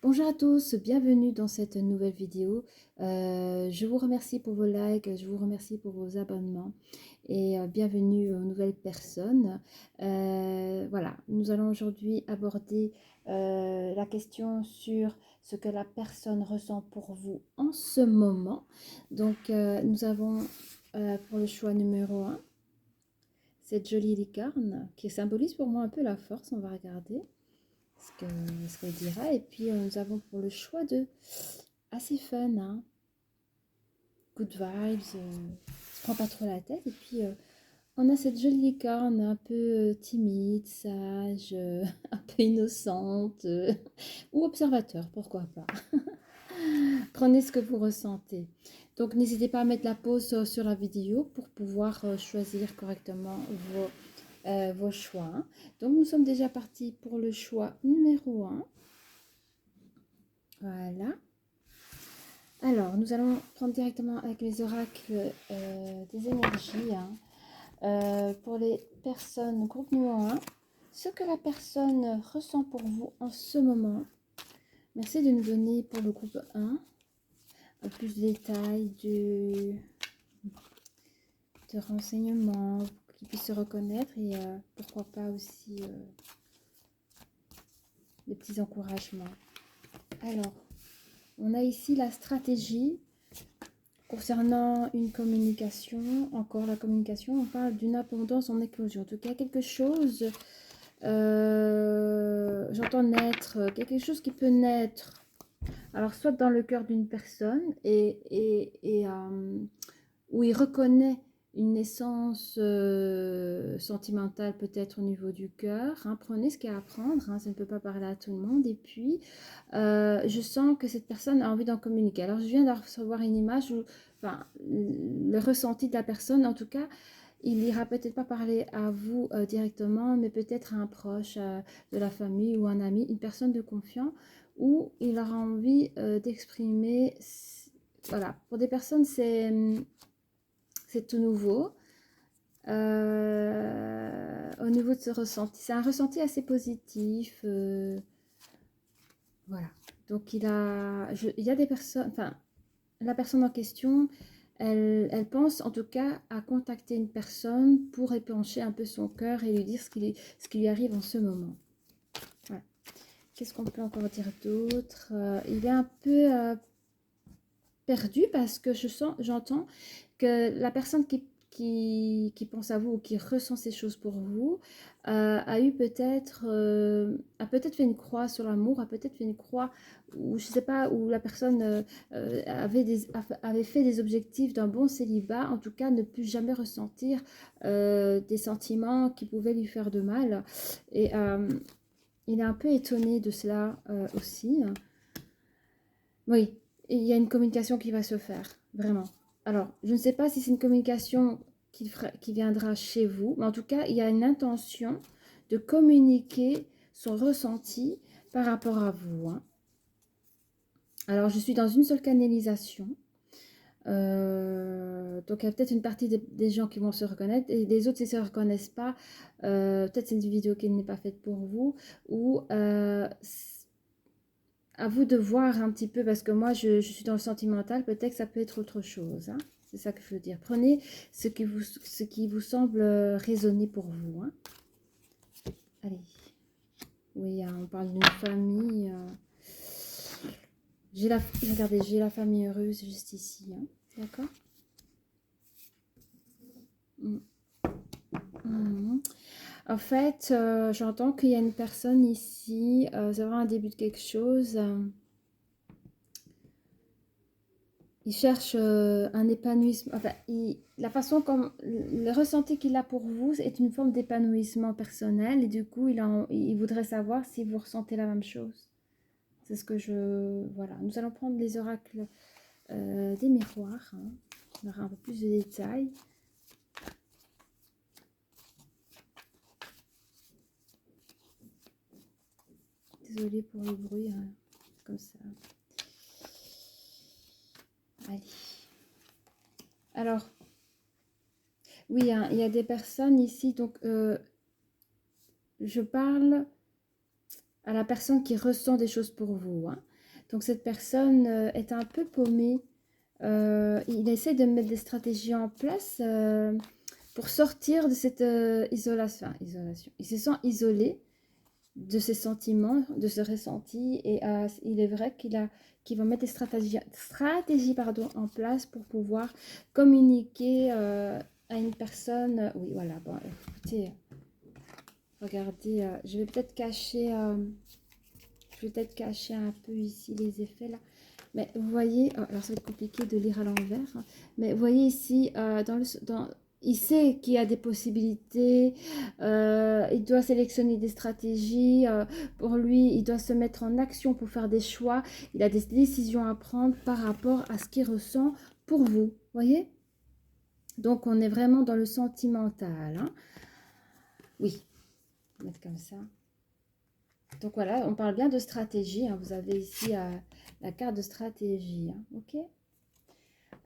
Bonjour à tous, bienvenue dans cette nouvelle vidéo. Je vous remercie pour vos likes, je vous remercie pour vos abonnements et bienvenue aux nouvelles personnes. Voilà, nous allons aujourd'hui aborder la question sur ce que la personne ressent pour vous en ce moment. Donc, nous avons pour le choix numéro un cette jolie licorne qui symbolise pour moi un peu la force. On va regarder ce qu'elle dira. Et puis nous avons pour le choix de assez fun, hein, good vibes, se prend pas trop la tête. Et puis on a cette jolie licorne un peu timide, sage, un peu innocente ou observateur, pourquoi pas. Prenez ce que vous ressentez. Donc n'hésitez pas à mettre la pause sur la vidéo pour pouvoir choisir correctement vos choix, hein. Donc nous sommes déjà partis pour le choix numéro un. Voilà. Alors, nous allons prendre directement avec les oracles des énergies, hein. Pour les personnes, groupe numéro un, ce que la personne ressent pour vous en ce moment. Merci de nous donner pour le groupe un plus de détails, de renseignements, pour qu'ils puissent se reconnaître et pourquoi pas aussi des petits encouragements. Alors, on a ici la stratégie. Concernant une communication, encore la communication, on parle d'une abondance en éclosion. En tout cas, quelque chose, j'entends naître, quelque chose qui peut naître. Alors, soit dans le cœur d'une personne, où il reconnaît une naissance sentimentale peut-être au niveau du cœur, hein. Prenez ce qu'il y a à prendre, hein, ça ne peut pas parler à tout le monde. Et puis, je sens que cette personne a envie d'en communiquer. Alors, je viens de recevoir une image où, enfin, le ressenti de la personne, en tout cas, il n'ira peut-être pas parler à vous directement, mais peut-être à un proche de la famille ou un ami, une personne de confiance, où il aura envie d'exprimer. Voilà, pour des personnes, c'est tout nouveau. Au niveau de ce ressenti, c'est un ressenti assez positif. Voilà. Donc, il y a des personnes, enfin, la personne en question, elle pense en tout cas à contacter une personne pour épancher un peu son cœur et lui dire ce qui lui arrive en ce moment. Voilà. Qu'est-ce qu'on peut encore dire d'autre? Il est un peu perdu parce que j'entends que la personne qui pense à vous ou qui ressent ces choses pour vous a peut-être fait une croix sur l'amour, a peut-être fait une croix où je sais pas où la personne avait fait des objectifs d'un bon célibat, en tout cas ne plus jamais ressentir des sentiments qui pouvaient lui faire de mal. Et il est un peu étonné de cela aussi. Oui, il y a une communication qui va se faire, vraiment. Alors, je ne sais pas si c'est une communication qui viendra chez vous, mais en tout cas, il y a une intention de communiquer son ressenti par rapport à vous, hein. Alors, je suis dans une seule canalisation. Donc, il y a peut-être une partie des gens qui vont se reconnaître et les autres, s'ils ne se reconnaissent pas, peut-être c'est une vidéo qui n'est pas faite pour vous ou à vous de voir un petit peu, parce que moi, je suis dans le sentimental, peut-être que ça peut être autre chose, hein. C'est ça que je veux dire. Prenez ce qui vous semble résonner pour vous, hein. Allez. Oui, hein, on parle d'une famille. Regardez, j'ai la famille heureuse juste ici, hein. D'accord. Mm. Mhm. En fait, j'entends qu'il y a une personne ici, c'est vraiment un début de quelque chose. Il cherche un épanouissement. Enfin, la façon comme le ressenti qu'il a pour vous est une forme d'épanouissement personnel et du coup, il voudrait savoir si vous ressentez la même chose. C'est ce que je... Voilà, nous allons prendre les oracles des miroirs, hein. On aura un peu plus de détails. Désolée pour le bruit, hein, comme ça. Allez. Alors, oui, hein, il y a des personnes ici, donc je parle à la personne qui ressent des choses pour vous, hein. Donc cette personne est un peu paumée. Il essaie de mettre des stratégies en place pour sortir de cette isolation. Il se sent isolé de ses sentiments, de ce ressenti. Et il est vrai qu'il va mettre des stratégies pardon, en place pour pouvoir communiquer à une personne. Oui, voilà. Bon, écoutez, regardez, je vais peut-être cacher... je vais peut-être cacher un peu ici les effets là. Mais vous voyez, alors ça va être compliqué de lire à l'envers, hein, mais vous voyez ici, il sait qu'il y a des possibilités, il doit sélectionner des stratégies, pour lui, il doit se mettre en action pour faire des choix, il a des décisions à prendre par rapport à ce qu'il ressent pour vous, voyez? Donc on est vraiment dans le sentimental, hein. Oui, on va mettre comme ça. Donc voilà, on parle bien de stratégie, hein. Vous avez ici la carte de stratégie, hein. Ok.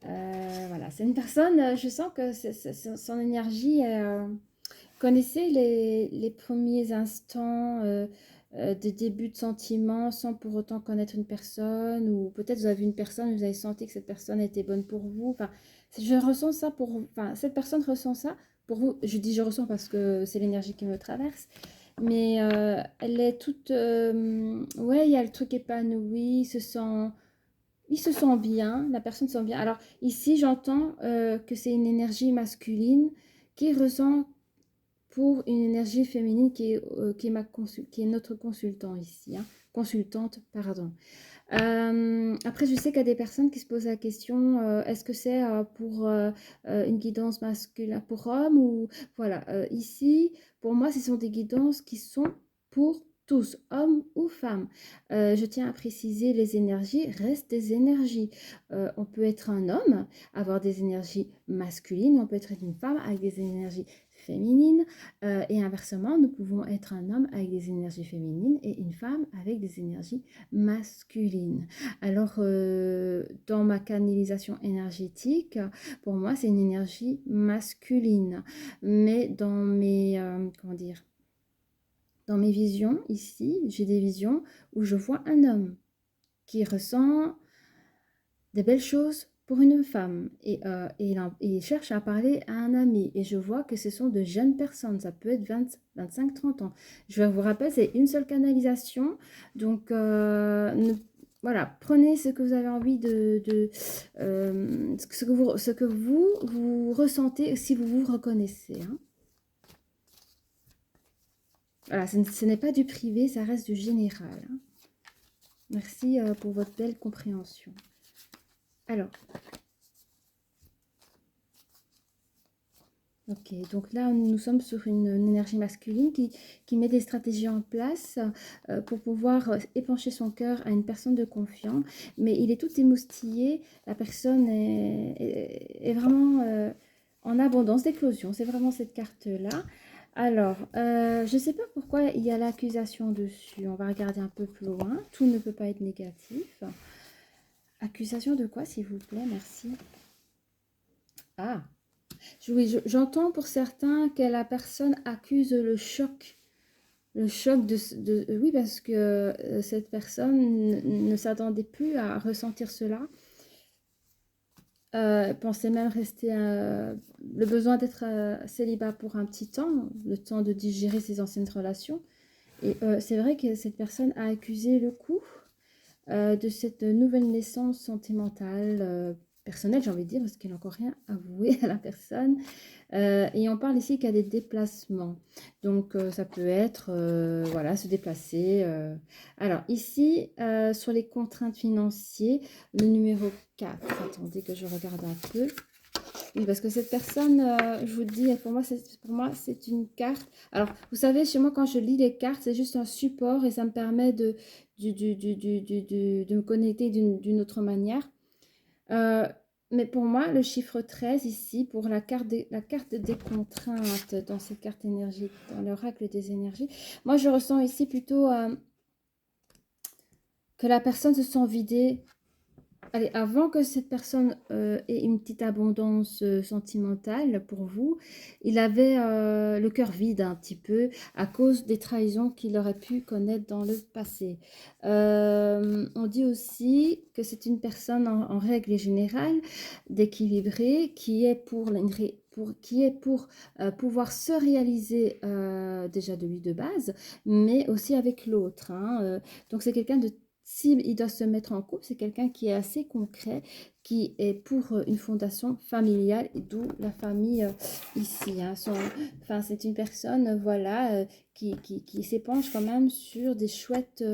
Voilà, c'est une personne, je sens que son énergie est... connaissez les premiers instants de début de sentiment sans pour autant connaître une personne, ou peut-être vous avez vu une personne, vous avez senti que cette personne était bonne pour vous. Enfin, je ressens ça pour vous. Enfin, cette personne ressent ça pour vous. Je dis je ressens parce que c'est l'énergie qui me traverse. Mais elle est toute... ouais, il y a le truc épanoui, il se sent bien, la personne se sent bien. Alors ici, j'entends que c'est une énergie masculine qui ressent pour une énergie féminine qui est notre consultant ici, hein. Consultante, pardon. Après, je sais qu'il y a des personnes qui se posent la question, est-ce que c'est pour une guidance masculine pour homme ou... Voilà, ici, pour moi, ce sont des guidances qui sont pour tous, hommes ou femmes. Je tiens à préciser, les énergies restent des énergies. On peut être un homme, avoir des énergies masculines, on peut être une femme avec des énergies féminines, et inversement, nous pouvons être un homme avec des énergies féminines et une femme avec des énergies masculines. Alors, dans ma canalisation énergétique, pour moi, c'est une énergie masculine. Mais dans mes, comment dire, dans mes visions, ici, j'ai des visions où je vois un homme qui ressent des belles choses pour une femme et il cherche à parler à un ami et je vois que ce sont de jeunes personnes, ça peut être 25-30 ans. Je vous rappelle, c'est une seule canalisation, donc voilà, prenez ce que vous avez envie ce que vous ressentez, si vous vous reconnaissez, hein. Voilà, ce n'est pas du privé, ça reste du général, hein. Merci pour votre belle compréhension. Alors, ok, donc là, nous sommes sur une énergie masculine qui met des stratégies en place pour pouvoir épancher son cœur à une personne de confiance. Mais il est tout émoustillé, la personne est vraiment en abondance d'éclosion. C'est vraiment cette carte-là. Alors, je ne sais pas pourquoi il y a l'accusation dessus. On va regarder un peu plus loin. Tout ne peut pas être négatif. Accusation de quoi, s'il vous plaît? Merci. Ah, oui, j'entends pour certains que la personne accuse le choc. Le choc oui, parce que cette personne ne s'attendait plus à ressentir cela. Pensait même rester le besoin d'être célibat pour un petit temps, le temps de digérer ses anciennes relations. Et c'est vrai que cette personne a accusé le coup de cette nouvelle naissance sentimentale, personnelle, j'ai envie de dire, parce qu'il n'a encore rien avoué à la personne. Et on parle ici qu'il y a des déplacements. Donc, ça peut être, voilà, se déplacer. Alors, ici, sur les contraintes financières, le numéro 4. Attendez que je regarde un peu. Oui, parce que cette personne, je vous dis, pour moi, c'est une carte. Alors, vous savez, chez moi, quand je lis les cartes, c'est juste un support et ça me permet de me connecter d'une autre manière. Mais pour moi, le chiffre 13 ici, pour la carte des contraintes dans cette carte énergie, dans l'oracle des énergies, moi je ressens ici plutôt que la personne se sent vidée allez, avant que cette personne ait une petite abondance sentimentale pour vous, il avait le cœur vide un petit peu à cause des trahisons qu'il aurait pu connaître dans le passé. On dit aussi que c'est une personne en règle générale d'équilibré qui est qui est pour pouvoir se réaliser déjà de lui de base, mais aussi avec l'autre. Hein, donc c'est quelqu'un de s'il doit se mettre en couple, c'est quelqu'un qui est assez concret, qui est pour une fondation familiale, d'où la famille ici. Hein. Enfin, c'est une personne, voilà, qui s'épanche quand même sur des chouettes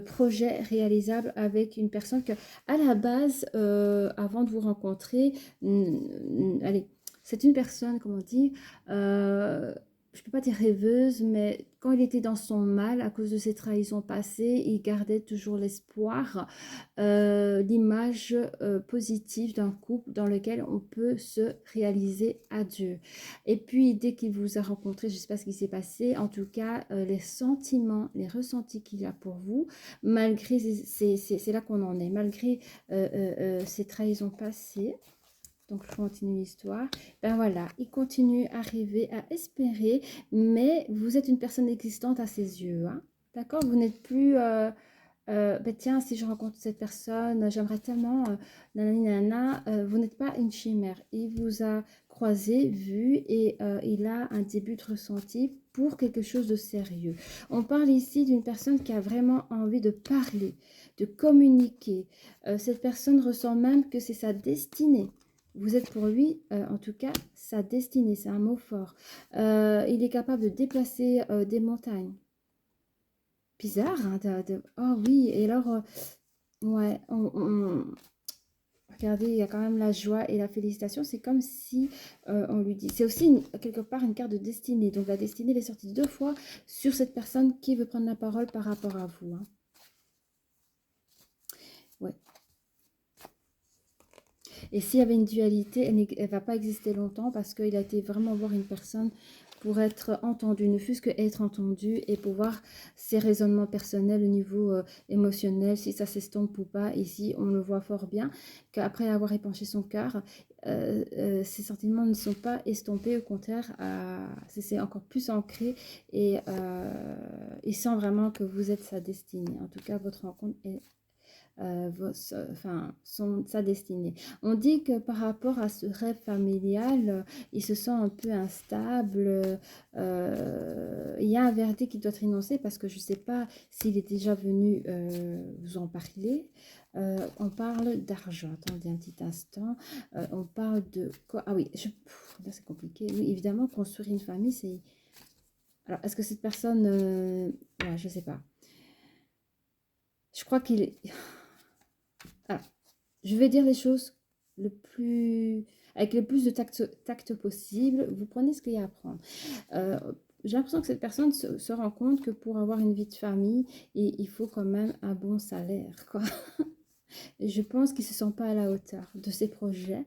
projets réalisables avec une personne que, à la base, avant de vous rencontrer, allez, c'est une personne, comment dire, je ne peux pas dire rêveuse, mais quand il était dans son mal, à cause de ses trahisons passées, il gardait toujours l'espoir, l'image positive d'un couple dans lequel on peut se réaliser à Dieu. Et puis, dès qu'il vous a rencontré, je ne sais pas ce qui s'est passé, en tout cas, les sentiments, les ressentis qu'il a pour vous, malgré, c'est là qu'on en est, malgré ces trahisons passées, donc je continue l'histoire, ben voilà, il continue à rêver, à espérer, mais vous êtes une personne existante à ses yeux, hein, d'accord? Vous n'êtes plus, ben tiens, si je rencontre cette personne, j'aimerais tellement, nanani nanana, vous n'êtes pas une chimère. Il vous a croisé, vu, et il a un début de ressenti pour quelque chose de sérieux. On parle ici d'une personne qui a vraiment envie de parler, de communiquer. Cette personne ressent même que c'est sa destinée. Vous êtes pour lui, en tout cas, sa destinée, c'est un mot fort. Il est capable de déplacer des montagnes. Bizarre, hein, oh oui, et alors, ouais, regardez, il y a quand même la joie et la félicitation. C'est comme si on lui dit... C'est aussi, quelque part, une carte de destinée. Donc, la destinée, elle est sortie 2 fois sur cette personne qui veut prendre la parole par rapport à vous. Hein. Ouais. Et s'il y avait une dualité, elle ne va pas exister longtemps parce qu'il a été vraiment voir une personne pour être entendu, ne fût-ce que être entendu et pour voir ses raisonnements personnels au niveau émotionnel, si ça s'estompe ou pas. Ici, on le voit fort bien qu'après avoir épanché son cœur, ses sentiments ne sont pas estompés, au contraire, c'est encore plus ancré et il sent vraiment que vous êtes sa destinée. En tout cas, votre rencontre est sa destinée. On dit que par rapport à ce rêve familial, il se sent un peu instable. Il y a un verdict qui doit être énoncé parce que je ne sais pas s'il est déjà venu vous en parler. On parle d'argent. Attendez un petit instant. On parle de quoi? Ah oui, là c'est compliqué. Oui, évidemment, construire une famille, c'est... Alors, est-ce que cette personne... ouais, je ne sais pas. Je crois qu'il est... Alors, je vais dire les choses avec le plus de tact possible. Vous prenez ce qu'il y a à prendre. J'ai l'impression que cette personne se rend compte que pour avoir une vie de famille, il faut quand même un bon salaire, quoi. Et je pense qu'il ne se sent pas à la hauteur de ses projets,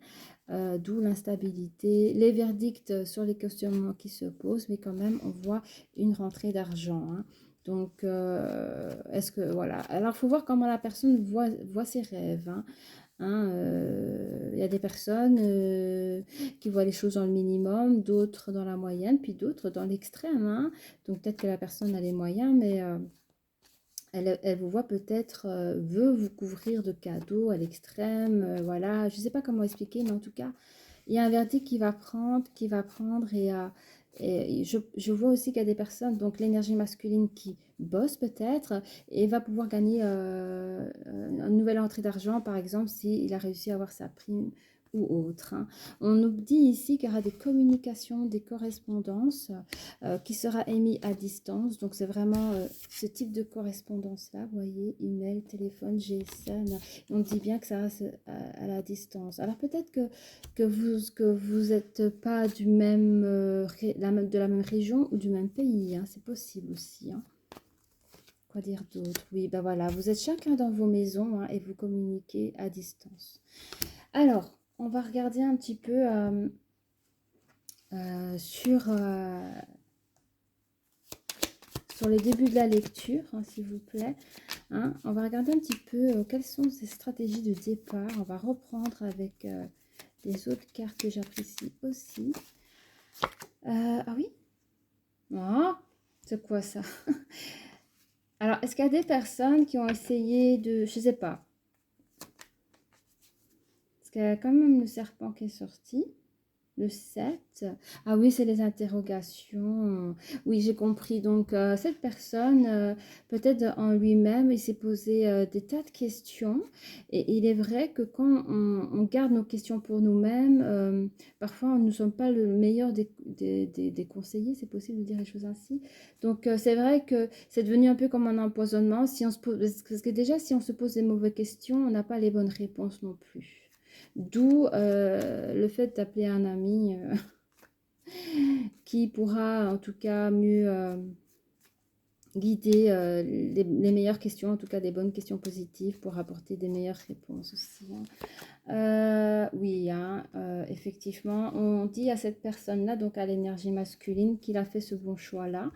d'où l'instabilité, les verdicts sur les questionnements qui se posent, mais quand même, on voit une rentrée d'argent. Hein. Donc, est-ce que, voilà. Alors, il faut voir comment la personne voit ses rêves. Hein. Hein, y a des personnes qui voient les choses dans le minimum, d'autres dans la moyenne, puis d'autres dans l'extrême. Hein. Donc, peut-être que la personne a les moyens, mais... elle vous voit peut-être, veut vous couvrir de cadeaux à l'extrême, voilà. Je ne sais pas comment expliquer, mais en tout cas, il y a un verdict qui va prendre et je vois aussi qu'il y a des personnes, donc l'énergie masculine qui bosse peut-être et va pouvoir gagner une nouvelle entrée d'argent, par exemple, s'il a réussi à avoir sa prime ou autre. Hein. On nous dit ici qu'il y aura des communications, des correspondances qui sera émis à distance. Donc, c'est vraiment ce type de correspondance-là, vous voyez, email, téléphone, GSM. On dit bien que ça reste à la distance. Alors, peut-être que vous êtes pas du même, de la même région ou du même pays. Hein, c'est possible aussi. Hein. Quoi dire d'autre? Oui, ben voilà, vous êtes chacun dans vos maisons hein, et vous communiquez à distance. Alors, on va regarder un petit peu sur le début de la lecture, hein, s'il vous plaît. Hein. On va regarder un petit peu quelles sont ces stratégies de départ. On va reprendre avec les autres cartes que j'apprécie aussi. Ah oui? Ah, c'est quoi ça? Alors, est-ce qu'il y a des personnes qui ont essayé de... Je sais pas. Parce qu'il y a quand même le serpent qui est sorti. Le 7. Ah oui, c'est les interrogations. Oui, j'ai compris. Donc, cette personne, peut-être en lui-même, il s'est posé des tas de questions. Et il est vrai que quand on garde nos questions pour nous-mêmes, parfois, nous ne sommes pas le meilleur des conseillers. C'est possible de dire les choses ainsi. Donc, c'est vrai que c'est devenu un peu comme un empoisonnement. Si on se pose, parce que déjà, si on se pose des mauvaises questions, on n'a pas les bonnes réponses non plus. D'où le fait d'appeler un ami qui pourra en tout cas mieux guider les meilleures questions, en tout cas des bonnes questions positives pour apporter des meilleures réponses aussi. Oui, hein, effectivement, on dit à cette personne-là, donc à l'énergie masculine, qu'il a fait ce bon choix-là.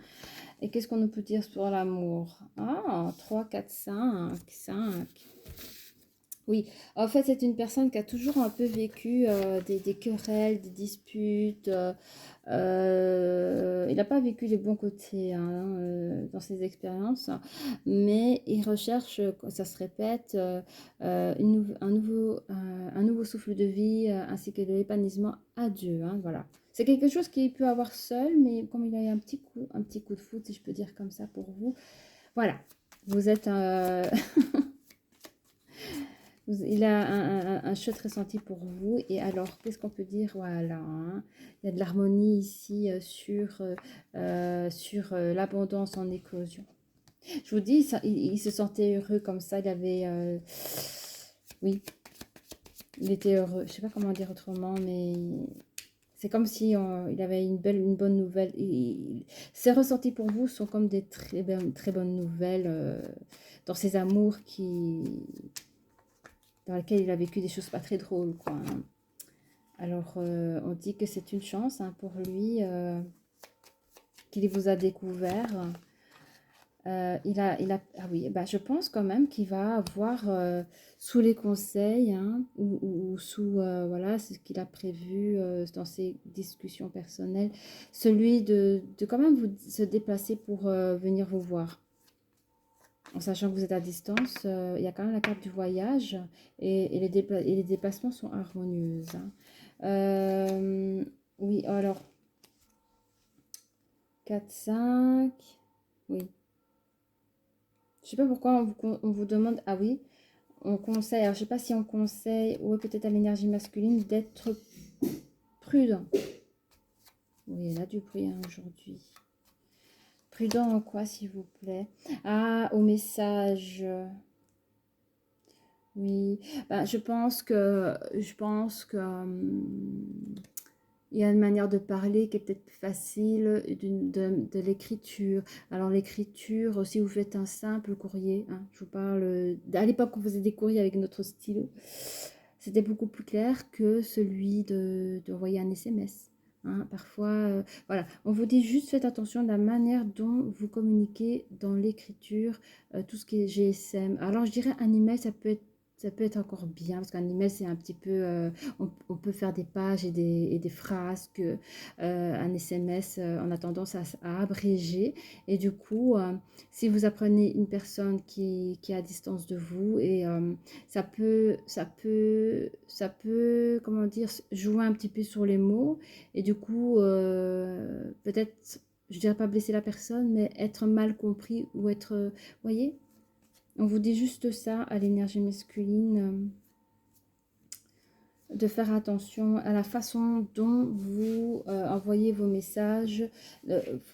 Et qu'est-ce qu'on peut dire sur l'amour? Ah, 3, 4, 5, 5. Oui, en fait, c'est une personne qui a toujours un peu vécu des querelles, des disputes. Il n'a pas vécu les bons côtés hein, dans ses expériences, mais il recherche, ça se répète, un nouveau souffle de vie ainsi que de l'épanouissement à Dieu. Hein, voilà. C'est quelque chose qu'il peut avoir seul, mais comme il a eu un petit coup de foot, si je peux dire comme ça pour vous, voilà. Vous êtes il a un chouette ressenti pour vous. Et alors, qu'est-ce qu'on peut dire? Voilà, hein. Il y a de l'harmonie ici sur l'abondance en éclosion. Je vous dis, il se sentait heureux comme ça. Il avait... oui, il était heureux. Je ne sais pas comment dire autrement, mais... C'est comme si il avait une bonne nouvelle. Ses ressentis pour vous sont comme des très bonnes nouvelles dans ses amours dans lesquels il a vécu des choses pas très drôles, quoi. Hein. Alors, on dit que c'est une chance hein, pour lui qu'il vous a découvert. Ah oui, bah, je pense quand même qu'il va avoir sous les conseils hein, ou sous voilà, ce qu'il a prévu dans ses discussions personnelles, celui de quand même se déplacer pour venir vous voir. En sachant que vous êtes à distance, il y a quand même la carte du voyage et les déplacements sont harmonieux. Hein. Oui, alors 4, 5. Oui. Je sais pas pourquoi on vous demande. Ah oui, on conseille. Alors je sais pas si on conseille, ou peut-être à l'énergie masculine, d'être prudent. Oui, il y a du bruit hein, aujourd'hui. Prudent en quoi, s'il vous plaît? Ah, au message. Oui, ben, je pense que il y a une manière de parler qui est peut-être plus facile de l'écriture. Alors l'écriture, si vous faites un simple courrier, hein, je vous parle à l'époque on faisait des courriers avec notre stylo, c'était beaucoup plus clair que celui d'envoyer un SMS. Hein. Parfois, voilà, on vous dit juste faites attention à la manière dont vous communiquez dans l'écriture, tout ce qui est GSM. Alors je dirais un email, ça peut être encore bien, parce qu'un email, c'est un petit peu... on peut faire des pages et des phrases que un SMS, on a tendance à abréger. Et du coup, si vous apprenez une personne qui est à distance de vous, et ça peut, comment dire, jouer un petit peu sur les mots. Et du coup, peut-être, je dirais pas blesser la personne, mais être mal compris ou être... voyez, on vous dit juste ça à l'énergie masculine, de faire attention à la façon dont vous envoyez vos messages,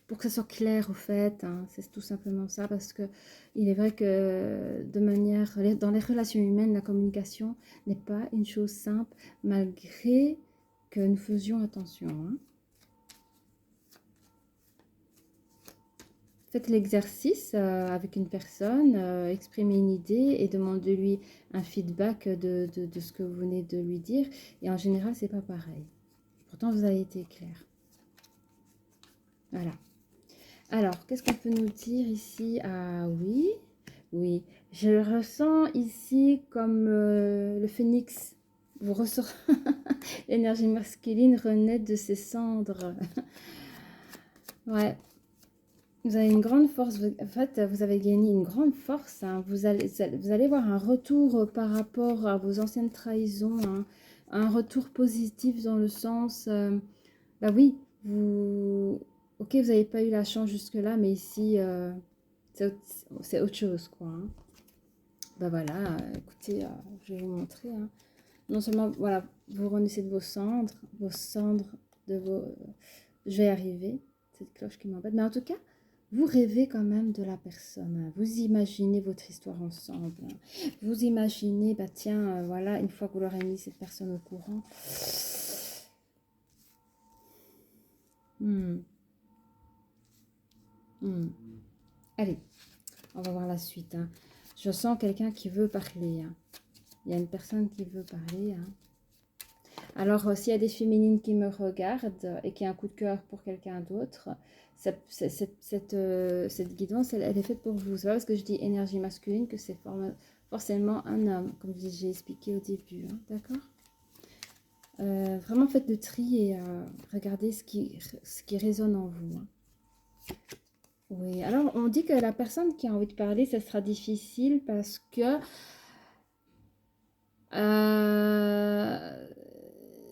pour que ça soit clair au fait, hein, c'est tout simplement ça, parce que il est vrai que dans les relations humaines, la communication n'est pas une chose simple, malgré que nous faisions attention. Hein. Faites l'exercice avec une personne, exprimez une idée et demandez-lui un feedback de ce que vous venez de lui dire. Et en général, c'est pas pareil. Pourtant, vous avez été clair. Voilà. Alors, qu'est-ce qu'on peut nous dire ici? Ah oui, oui. Je le ressens ici comme le phénix. Vous ressort l'énergie masculine renaît de ses cendres. Ouais, vous avez une grande force. En fait, vous avez gagné une grande force. Hein. Vous allez voir un retour par rapport à vos anciennes trahisons. Hein. Un retour positif dans le sens... bah oui, vous... Ok, vous n'avez pas eu la chance jusque-là, mais ici, c'est autre chose, quoi. Hein. Bah voilà, écoutez, je vais vous montrer. Hein. Non seulement, voilà, vous renaissez de vos cendres de vos... je vais y arriver, cette cloche qui m'embête. Mais en tout cas, vous rêvez quand même de la personne. Hein. Vous imaginez votre histoire ensemble. Hein. Vous imaginez, bah tiens, voilà, une fois que vous l'aurez mis cette personne au courant. Hmm. Hmm. Allez, on va voir la suite. Hein. Je sens quelqu'un qui veut parler. Hein. Il y a une personne qui veut parler. Hein. Alors, s'il y a des féminines qui me regardent et qui ont un coup de cœur pour quelqu'un d'autre, cette guidance, elle est faite pour vous. C'est pas parce que je dis énergie masculine que c'est forcément un homme, comme j'ai expliqué au début. Hein, d'accord. Vraiment faites le tri et regardez ce qui résonne en vous. Hein. Oui, alors on dit que la personne qui a envie de parler, ça sera difficile parce que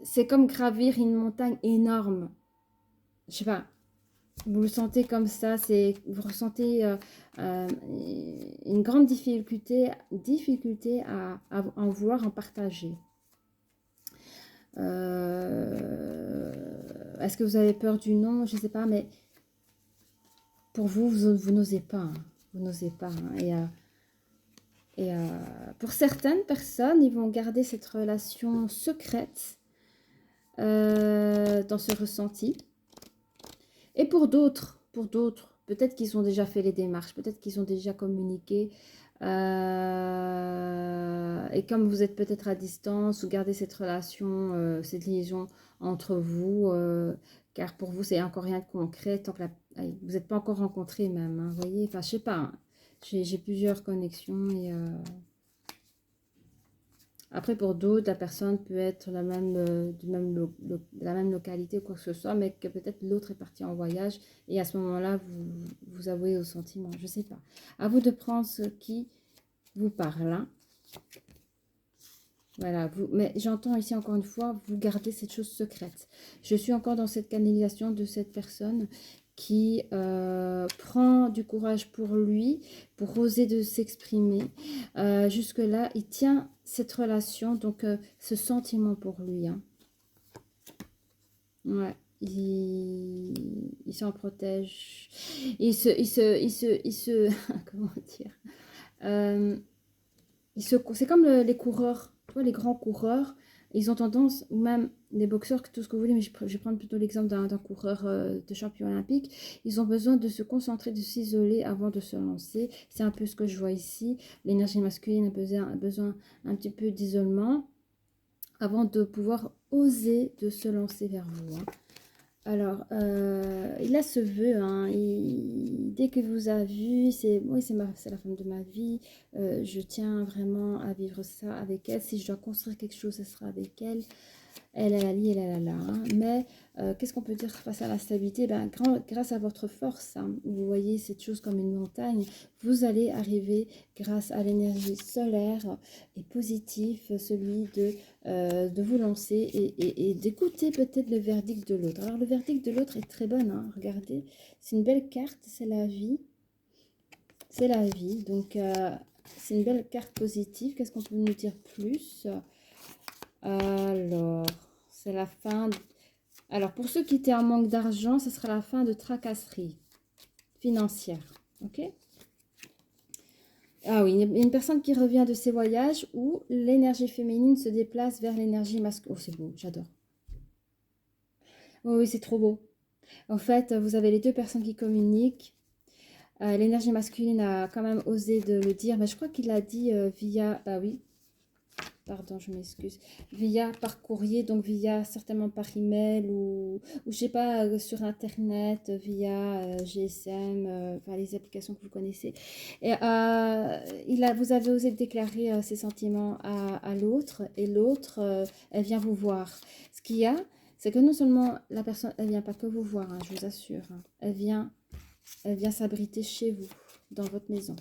c'est comme gravir une montagne énorme. Je sais pas, vous le sentez comme ça, vous ressentez une grande difficulté à en vouloir en partager. Est-ce que vous avez peur du non? Je ne sais pas, mais pour vous, vous n'osez pas. Hein. Vous n'osez pas. Hein. Et pour certaines personnes, ils vont garder cette relation secrète dans ce ressenti. Et pour d'autres, peut-être qu'ils ont déjà fait les démarches, peut-être qu'ils ont déjà communiqué. Et comme vous êtes peut-être à distance, vous gardez cette relation, cette liaison entre vous, car pour vous, c'est encore rien de concret, tant que vous n'êtes pas encore rencontrés même, hein, vous voyez, enfin, je sais pas, hein. J'ai plusieurs connexions et... Après, pour d'autres, la personne peut être de la même localité ou quoi que ce soit, mais que peut-être l'autre est parti en voyage et à ce moment-là, vous avouez au sentiment. Je ne sais pas. À vous de prendre ce qui vous parle. Hein. Voilà, mais j'entends ici encore une fois, vous gardez cette chose secrète. Je suis encore dans cette canalisation de cette personne qui prend du courage pour lui, pour oser de s'exprimer. Jusque-là, il tient cette relation, donc ce sentiment pour lui. Hein. Ouais, il s'en protège. Comment dire c'est comme les coureurs, tu vois, les grands coureurs, ils ont tendance, ou même les boxeurs, tout ce que vous voulez, mais je vais prendre plutôt l'exemple d'un coureur de champion olympique, ils ont besoin de se concentrer, de s'isoler avant de se lancer. C'est un peu ce que je vois ici. L'énergie masculine a besoin un petit peu d'isolement avant de pouvoir oser de se lancer vers vous. Hein. Alors, il a ce vœu, hein, dès que vous a vu, oui, c'est la femme de ma vie, je tiens vraiment à vivre ça avec elle, si je dois construire quelque chose, ce sera avec elle. Elle a la li, elle a la la. Hein. Mais qu'est-ce qu'on peut dire face à la stabilité? Ben, grâce à votre force, hein, vous voyez cette chose comme une montagne, vous allez arriver grâce à l'énergie solaire et positive, celui de vous lancer et d'écouter peut-être le verdict de l'autre. Alors le verdict de l'autre est très bon, hein, regardez, c'est une belle carte, c'est la vie. C'est la vie, donc c'est une belle carte positive. Qu'est-ce qu'on peut nous dire plus? Alors, c'est la fin. Alors, pour ceux qui étaient en manque d'argent, ce sera la fin de tracasserie financière. Ok? Ah oui, il y a une personne qui revient de ses voyages où l'énergie féminine se déplace vers l'énergie masculine. Oh, c'est beau, j'adore. Oh, oui, c'est trop beau. En fait, vous avez les deux personnes qui communiquent. L'énergie masculine a quand même osé de le dire, mais je crois qu'il l'a dit via... Bah oui. pardon, je m'excuse, via par courrier, donc via certainement par email ou je sais pas, sur Internet, via GSM, enfin les applications que vous connaissez. Et vous avez osé déclarer ses sentiments à l'autre et l'autre, elle vient vous voir. Ce qu'il y a, c'est que non seulement la personne, elle vient pas que vous voir, hein, je vous assure, hein, elle vient s'abriter chez vous, dans votre maison.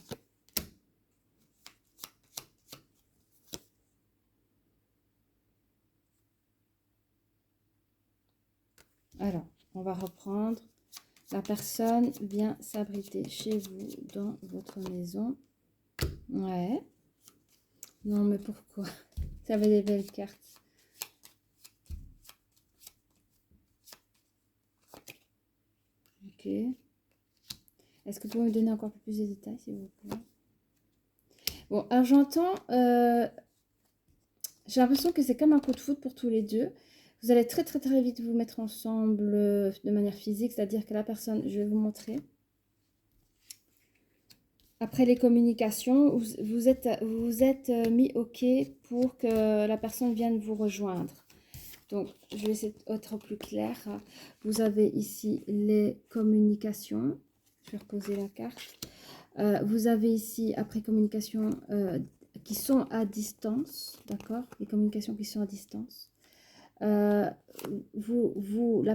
Alors, on va reprendre. La personne vient s'abriter chez vous dans votre maison. Ouais. Non, mais pourquoi? Ça avait des belles cartes. Ok. Est-ce que vous pouvez me donner encore plus de détails, s'il vous plaît? Bon, alors j'entends... j'ai l'impression que c'est comme un coup de foudre pour tous les deux. Vous allez très très très vite vous mettre ensemble de manière physique, c'est-à-dire que la personne, je vais vous montrer. Après les communications, vous êtes mis OK pour que la personne vienne vous rejoindre. Donc, je vais essayer d'être plus clair. Vous avez ici les communications. Je vais reposer la carte. Vous avez ici, après communication, qui sont à distance. D'accord? Les communications qui sont à distance. La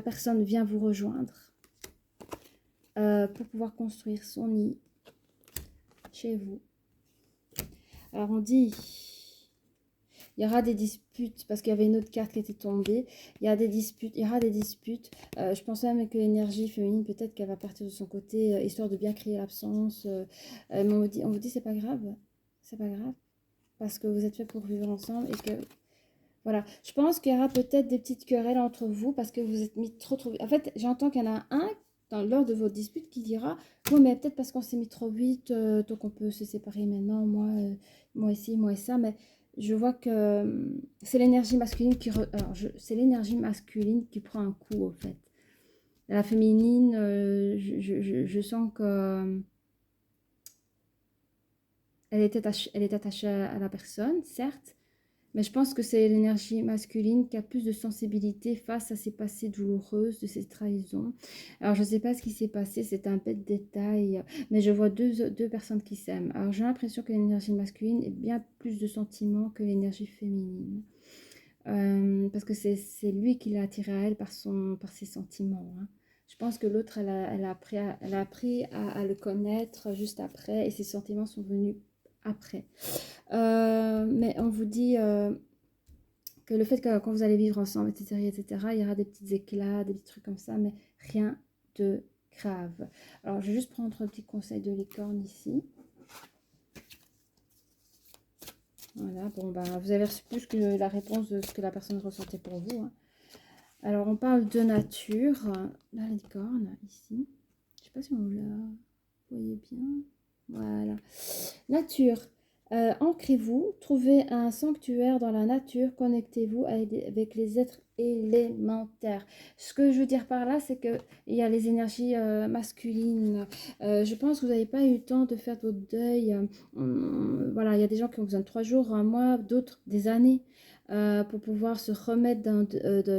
personne vient vous rejoindre pour pouvoir construire son nid chez vous. Alors, on dit... Il y aura des disputes, parce qu'il y avait une autre carte qui était tombée. Il y a des disputes, il y aura des disputes. Je pense même que l'énergie féminine, peut-être qu'elle va partir de son côté, histoire de bien créer l'absence. Mais on vous dit, c'est pas grave. C'est pas grave. Parce que vous êtes fait pour vivre ensemble et que... Voilà. Je pense qu'il y aura peut-être des petites querelles entre vous parce que vous êtes mis trop... En fait, j'entends qu'il y en a un, lors de votre dispute, qui dira, oui, mais peut-être parce qu'on s'est mis trop vite, donc on peut se séparer maintenant, moi ici, moi et ça, mais... Je vois que c'est l'énergie masculine c'est l'énergie masculine qui prend un coup, en fait. La féminine, je sens que elle est attachée à la personne, certes, mais je pense que c'est l'énergie masculine qui a plus de sensibilité face à ces passés douloureuses, de ces trahisons. Alors, je ne sais pas ce qui s'est passé, c'est un peu de détail, mais je vois deux personnes qui s'aiment. Alors, j'ai l'impression que l'énergie masculine est bien plus de sentiments que l'énergie féminine. Parce que c'est lui qui l'a attiré à elle par ses sentiments. Hein. Je pense que l'autre, elle a appris à le connaître juste après et ses sentiments sont venus après. Mais on vous dit que le fait que quand vous allez vivre ensemble, etc., il y aura des petits éclats, des petits trucs comme ça, mais rien de grave. Alors, je vais juste prendre un petit conseil de licorne ici. Voilà, bon, ben, vous avez reçu plus que la réponse de ce que la personne ressentait pour vous. Hein. Alors, on parle de nature. La licorne, ici. Je ne sais pas si on la voyez bien. Voilà. Nature. Ancrez-vous, trouvez un sanctuaire dans la nature, connectez-vous avec les êtres élémentaires. Ce que je veux dire par là, c'est qu'il y a les énergies masculines. Je pense que vous n'avez pas eu le temps de faire votre deuil. Voilà, il y a des gens qui ont besoin de 3 jours, un mois, d'autres des années. Pour pouvoir se remettre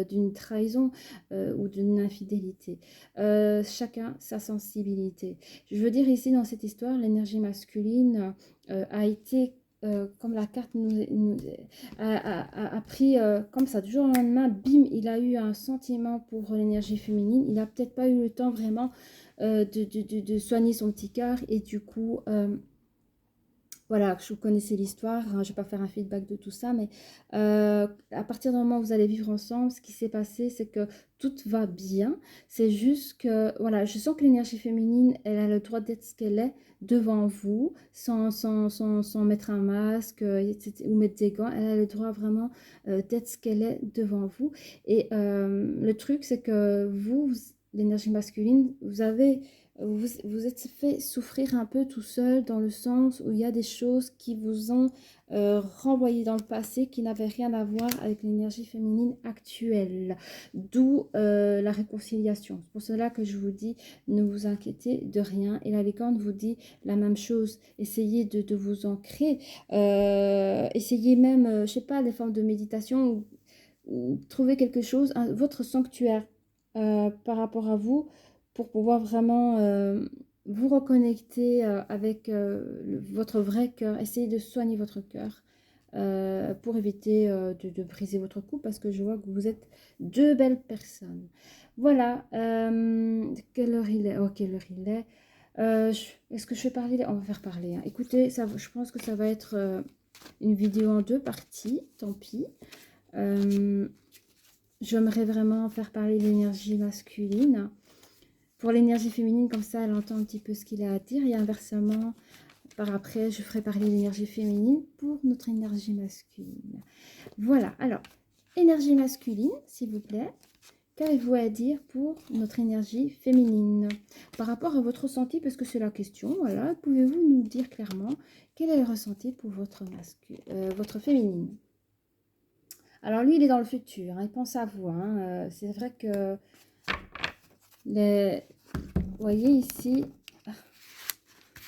d'une trahison ou d'une infidélité. Chacun sa sensibilité. Je veux dire ici dans cette histoire, l'énergie masculine a été, comme la carte a pris comme ça, du jour au lendemain, bim, il a eu un sentiment pour l'énergie féminine. Il n'a peut-être pas eu le temps vraiment de soigner son petit cœur et du coup... voilà, je connaissais l'histoire, hein, je ne vais pas faire un feedback de tout ça, mais à partir du moment où vous allez vivre ensemble, ce qui s'est passé, c'est que tout va bien. C'est juste que, voilà, je sens que l'énergie féminine, elle a le droit d'être ce qu'elle est devant vous, sans mettre un masque ou mettre des gants. Elle a le droit vraiment d'être ce qu'elle est devant vous. Et le truc, c'est que vous l'énergie masculine, vous avez vous êtes fait souffrir un peu tout seul dans le sens où il y a des choses qui vous ont renvoyé dans le passé qui n'avaient rien à voir avec l'énergie féminine actuelle. D'où la réconciliation. C'est pour cela que je vous dis, ne vous inquiétez de rien. Et la licorne vous dit la même chose. Essayez de vous ancrer. Essayez même, je sais pas, des formes de méditation ou trouver quelque chose, votre sanctuaire par rapport à vous pour pouvoir vraiment vous reconnecter avec votre vrai cœur. Essayez de soigner votre cœur pour éviter de briser votre couple parce que je vois que vous êtes deux belles personnes. Voilà. Quelle heure il est? Oh, quelle heure il est? Est-ce que je vais parler? On va faire parler, hein. Écoutez, ça, je pense que ça va être une vidéo en 2 parties. Tant pis. J'aimerais vraiment faire parler l'énergie masculine. Pour l'énergie féminine, comme ça, elle entend un petit peu ce qu'il a à dire. Et inversement, par après, je ferai parler l'énergie féminine pour notre énergie masculine. Voilà, alors, énergie masculine, s'il vous plaît. Qu'avez-vous à dire pour notre énergie féminine par rapport à votre ressenti, parce que c'est la question, voilà. Pouvez-vous nous dire clairement quel est le ressenti pour votre féminine? Alors lui, il est dans le futur, hein, il pense à vous, hein. C'est vrai que, vous voyez ici,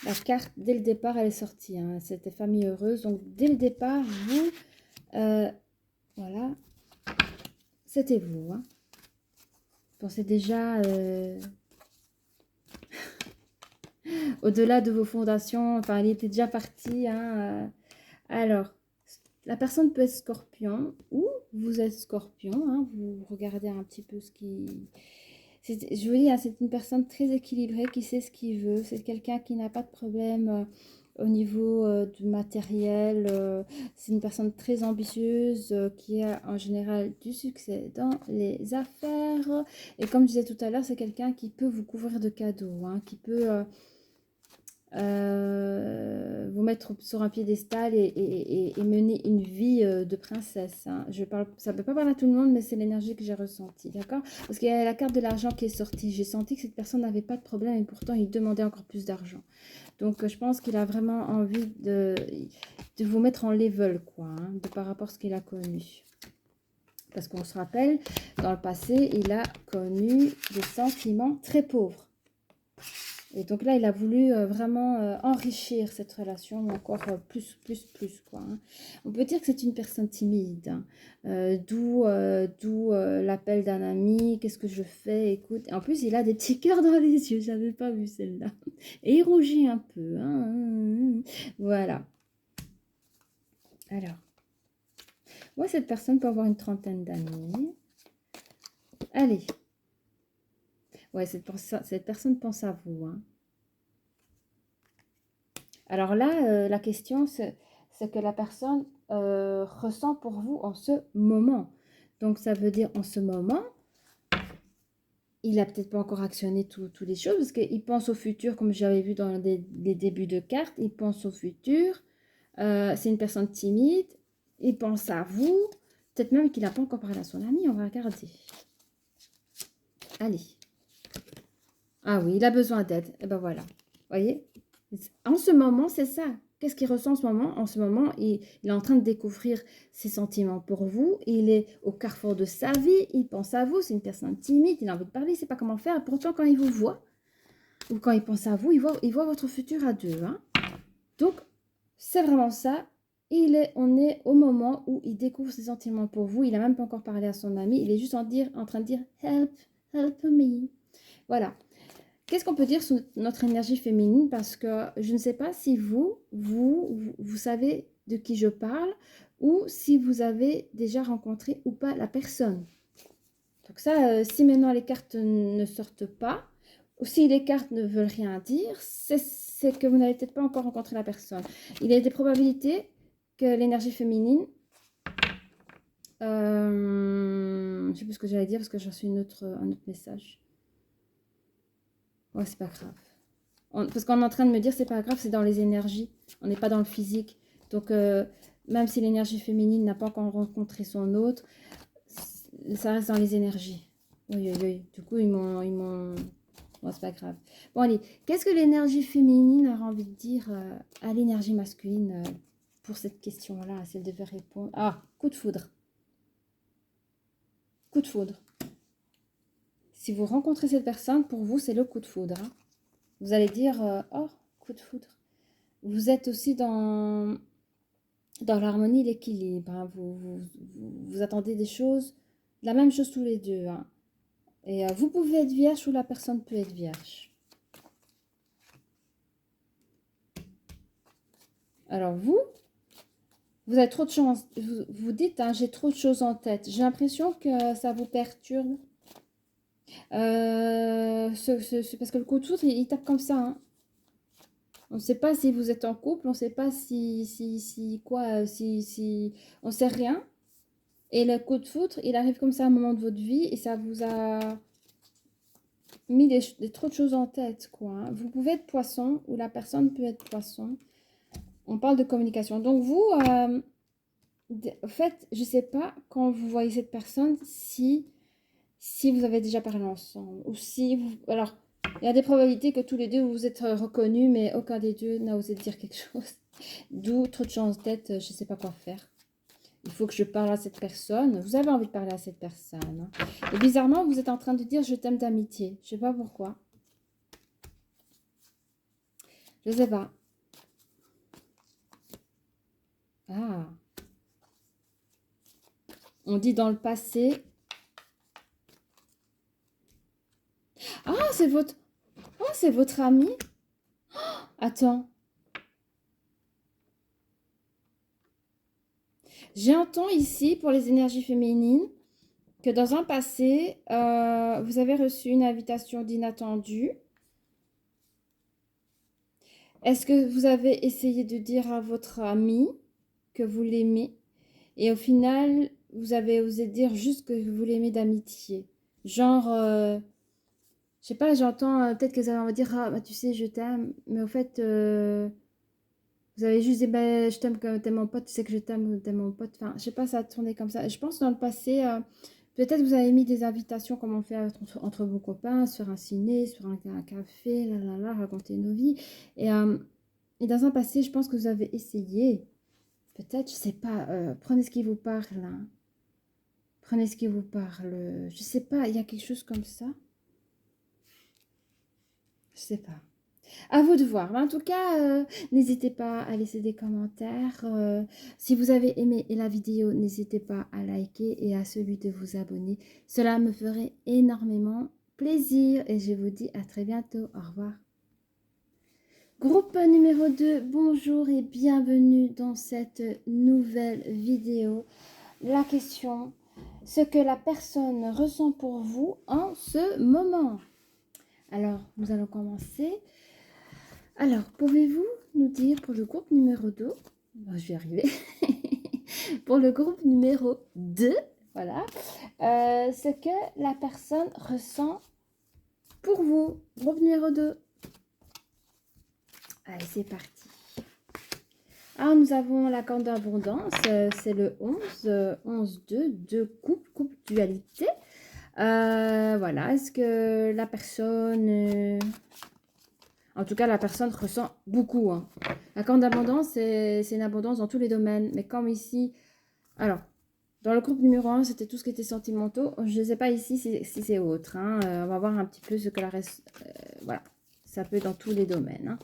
la carte, dès le départ, elle est sortie, hein. C'était famille heureuse, donc dès le départ, vous, voilà, c'était vous, hein. Pensez déjà au-delà de vos fondations, enfin, il était déjà parti, hein. Alors, la personne peut être scorpion ou vous êtes scorpion, hein, vous regardez un petit peu ce qui... Je vous dis, hein, c'est une personne très équilibrée qui sait ce qu'il veut. C'est quelqu'un qui n'a pas de problème au niveau du matériel. C'est une personne très ambitieuse qui a en général du succès dans les affaires. Et comme je disais tout à l'heure, c'est quelqu'un qui peut vous couvrir de cadeaux, hein, qui peut... vous mettre sur un piédestal et mener une vie de princesse, hein. Je parle, ça ne peut pas parler à tout le monde, mais c'est l'énergie que j'ai ressentie, d'accord? Parce qu'il y a la carte de l'argent qui est sortie. J'ai senti que cette personne n'avait pas de problème et pourtant il demandait encore plus d'argent. Donc je pense qu'il a vraiment envie de vous mettre en level, quoi, hein, par rapport à ce qu'il a connu. Parce qu'on se rappelle, dans le passé, il a connu des sentiments très pauvres. Et donc là, il a voulu vraiment enrichir cette relation encore plus, quoi, hein. On peut dire que c'est une personne timide, hein. D'où l'appel d'un ami, qu'est-ce que je fais, écoute. En plus, il a des petits cœurs dans les yeux, je n'avais pas vu celle-là. Et il rougit un peu, hein. Voilà. Alors, moi, cette personne peut avoir une trentaine d'années. Allez. Ouais, cette personne pense à vous, hein. Alors là, la question, c'est que la personne ressent pour vous en ce moment. Donc, ça veut dire en ce moment, il n'a peut-être pas encore actionné toutes les choses, parce qu'il pense au futur, comme j'avais vu dans les débuts de cartes, il pense au futur. C'est une personne timide, il pense à vous. Peut-être même qu'il n'a pas encore parlé à son ami, on va regarder. Allez. Ah oui, il a besoin d'aide. Et ben voilà. Vous voyez? En ce moment, c'est ça. Qu'est-ce qu'il ressent en ce moment? En ce moment, il est en train de découvrir ses sentiments pour vous. Il est au carrefour de sa vie. Il pense à vous. C'est une personne timide. Il a envie de parler. Il ne sait pas comment faire. Et pourtant, quand il vous voit, ou quand il pense à vous, il voit votre futur à deux, hein. Donc, c'est vraiment ça. On est au moment où il découvre ses sentiments pour vous. Il n'a même pas encore parlé à son ami. Il est juste en train de dire « Help, help me ». Voilà. Qu'est-ce qu'on peut dire sur notre énergie féminine? Parce que je ne sais pas si vous savez de qui je parle ou si vous avez déjà rencontré ou pas la personne. Donc ça, si maintenant les cartes ne sortent pas, ou si les cartes ne veulent rien dire, c'est que vous n'avez peut-être pas encore rencontré la personne. Il y a des probabilités que l'énergie féminine... je ne sais plus ce que j'allais dire parce que j'ai reçu un autre message. Ouais, c'est pas grave. Parce qu'on est en train de me dire, c'est pas grave, c'est dans les énergies. On n'est pas dans le physique. Donc, même si l'énergie féminine n'a pas encore rencontré son autre, ça reste dans les énergies. Oui, oui, oui. Du coup, ils m'ont Bon, c'est pas grave. Bon, allez, qu'est-ce que l'énergie féminine aura envie de dire à l'énergie masculine pour cette question-là, si elle devait répondre? Ah, coup de foudre. Coup de foudre. Si vous rencontrez cette personne, pour vous, c'est le coup de foudre. Hein. Vous allez dire, oh, coup de foudre. Vous êtes aussi dans l'harmonie, l'équilibre. Hein. Vous attendez des choses, la même chose tous les deux. Hein. Et vous pouvez être vierge ou la personne peut être vierge. Alors vous avez trop de chance. Vous dites, hein, j'ai trop de choses en tête. J'ai l'impression que ça vous perturbe. Parce que le coup de foudre, il tape comme ça. Hein. On ne sait pas si vous êtes en couple, on ne sait pas on ne sait rien. Et le coup de foudre, il arrive comme ça à un moment de votre vie et ça vous a mis trop de choses en tête, quoi. Hein. Vous pouvez être poisson ou la personne peut être poisson. On parle de communication. Donc vous, en fait, je ne sais pas quand vous voyez cette personne si vous avez déjà parlé ensemble ou si vous... Alors, il y a des probabilités que tous les deux vous vous êtes reconnus, mais aucun des deux n'a osé dire quelque chose. D'où trop de chance d'être, je ne sais pas quoi faire. Il faut que je parle à cette personne. Vous avez envie de parler à cette personne. Hein. Et bizarrement, vous êtes en train de dire je t'aime d'amitié. Je ne sais pas pourquoi. Je ne sais pas. Ah. On dit dans le passé. Ah, c'est votre... Oh, c'est votre ami. Oh, attends. J'entends ici, pour les énergies féminines, que dans un passé, vous avez reçu une invitation d'inattendu. Est-ce que vous avez essayé de dire à votre ami que vous l'aimez et au final, vous avez osé dire juste que vous l'aimez d'amitié? Genre, je sais pas, j'entends peut-être que vous avez envie de dire, ah, bah, tu sais, je t'aime, mais au fait, vous avez juste dit, bah, je t'aime comme t'es mon pote, tu sais que je t'aime, t'es mon pote. Enfin, je sais pas, ça a tourné comme ça. Je pense dans le passé, peut-être vous avez mis des invitations comme on fait entre vos copains, sur un ciné, sur un café, raconter nos vies. Et dans un passé, je pense que vous avez essayé, peut-être, je sais pas, prenez ce qui vous parle. Hein. Prenez ce qui vous parle. Je sais pas, il y a quelque chose comme ça. Je sais pas. À vous de voir. Mais en tout cas, n'hésitez pas à laisser des commentaires. Si vous avez aimé la vidéo, n'hésitez pas à liker et à celui de vous abonner. Cela me ferait énormément plaisir et je vous dis à très bientôt. Au revoir. Groupe numéro 2, bonjour et bienvenue dans cette nouvelle vidéo. La question, ce que la personne ressent pour vous en ce moment. Alors, nous allons commencer. Alors, pouvez-vous nous dire pour le groupe numéro 2, bon, je vais y arriver, pour le groupe numéro 2, voilà, ce que la personne ressent pour vous, groupe numéro 2. Allez, c'est parti. Alors, nous avons la carte d'abondance, c'est le 11, 11-2, deux coupe dualité. Voilà, est-ce que la personne... En tout cas, la personne ressent beaucoup. Hein. La carte d'abondance, c'est une abondance dans tous les domaines. Mais comme ici... Alors, dans le groupe numéro 1, c'était tout ce qui était sentimentaux. Je ne sais pas ici si c'est autre. Hein. On va voir un petit peu ce que la reste... voilà, ça peut être dans tous les domaines. Hein.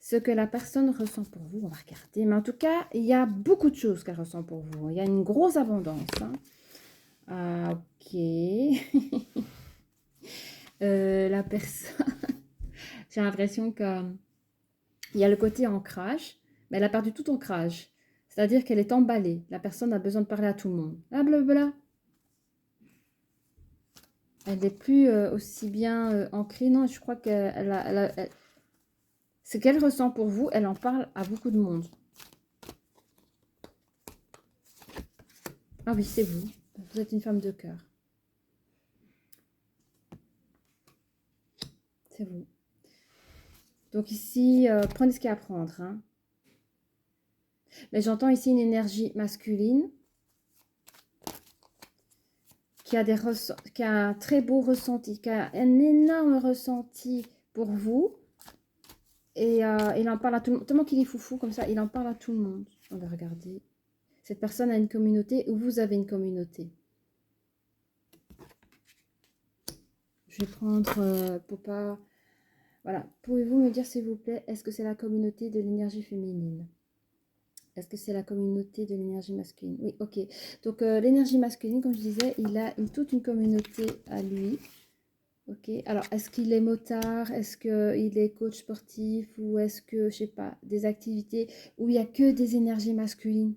Ce que la personne ressent pour vous, on va regarder. Mais en tout cas, il y a beaucoup de choses qu'elle ressent pour vous. Il y a une grosse abondance. Hein. Ah, ok. La personne... J'ai l'impression qu'il y a le côté ancrage, mais elle a perdu tout ancrage. C'est-à-dire qu'elle est emballée. La personne a besoin de parler à tout le monde. Ah, blablabla. Elle n'est plus aussi bien ancrée. Non, je crois que ce qu'elle ressent pour vous, elle en parle à beaucoup de monde. Ah oui, c'est vous. Vous êtes une femme de cœur. C'est vous. Donc ici, prenez ce qu'il y a à prendre. Hein. Mais j'entends ici une énergie masculine qui a un très beau ressenti, qui a un énorme ressenti pour vous. Et il en parle à tout le monde. Tellement qu'il est foufou comme ça, il en parle à tout le monde. On va regarder. Cette personne a une communauté ou vous avez une communauté. Je vais prendre pour pas... Voilà. Pouvez-vous me dire s'il vous plaît, est-ce que c'est la communauté de l'énergie féminine? Est-ce que c'est la communauté de l'énergie masculine? Oui, ok. Donc l'énergie masculine, comme je disais, il a toute une communauté à lui. Ok, alors est-ce qu'il est motard? Est-ce qu'il est coach sportif? Ou est-ce que, je sais pas, des activités où il n'y a que des énergies masculines?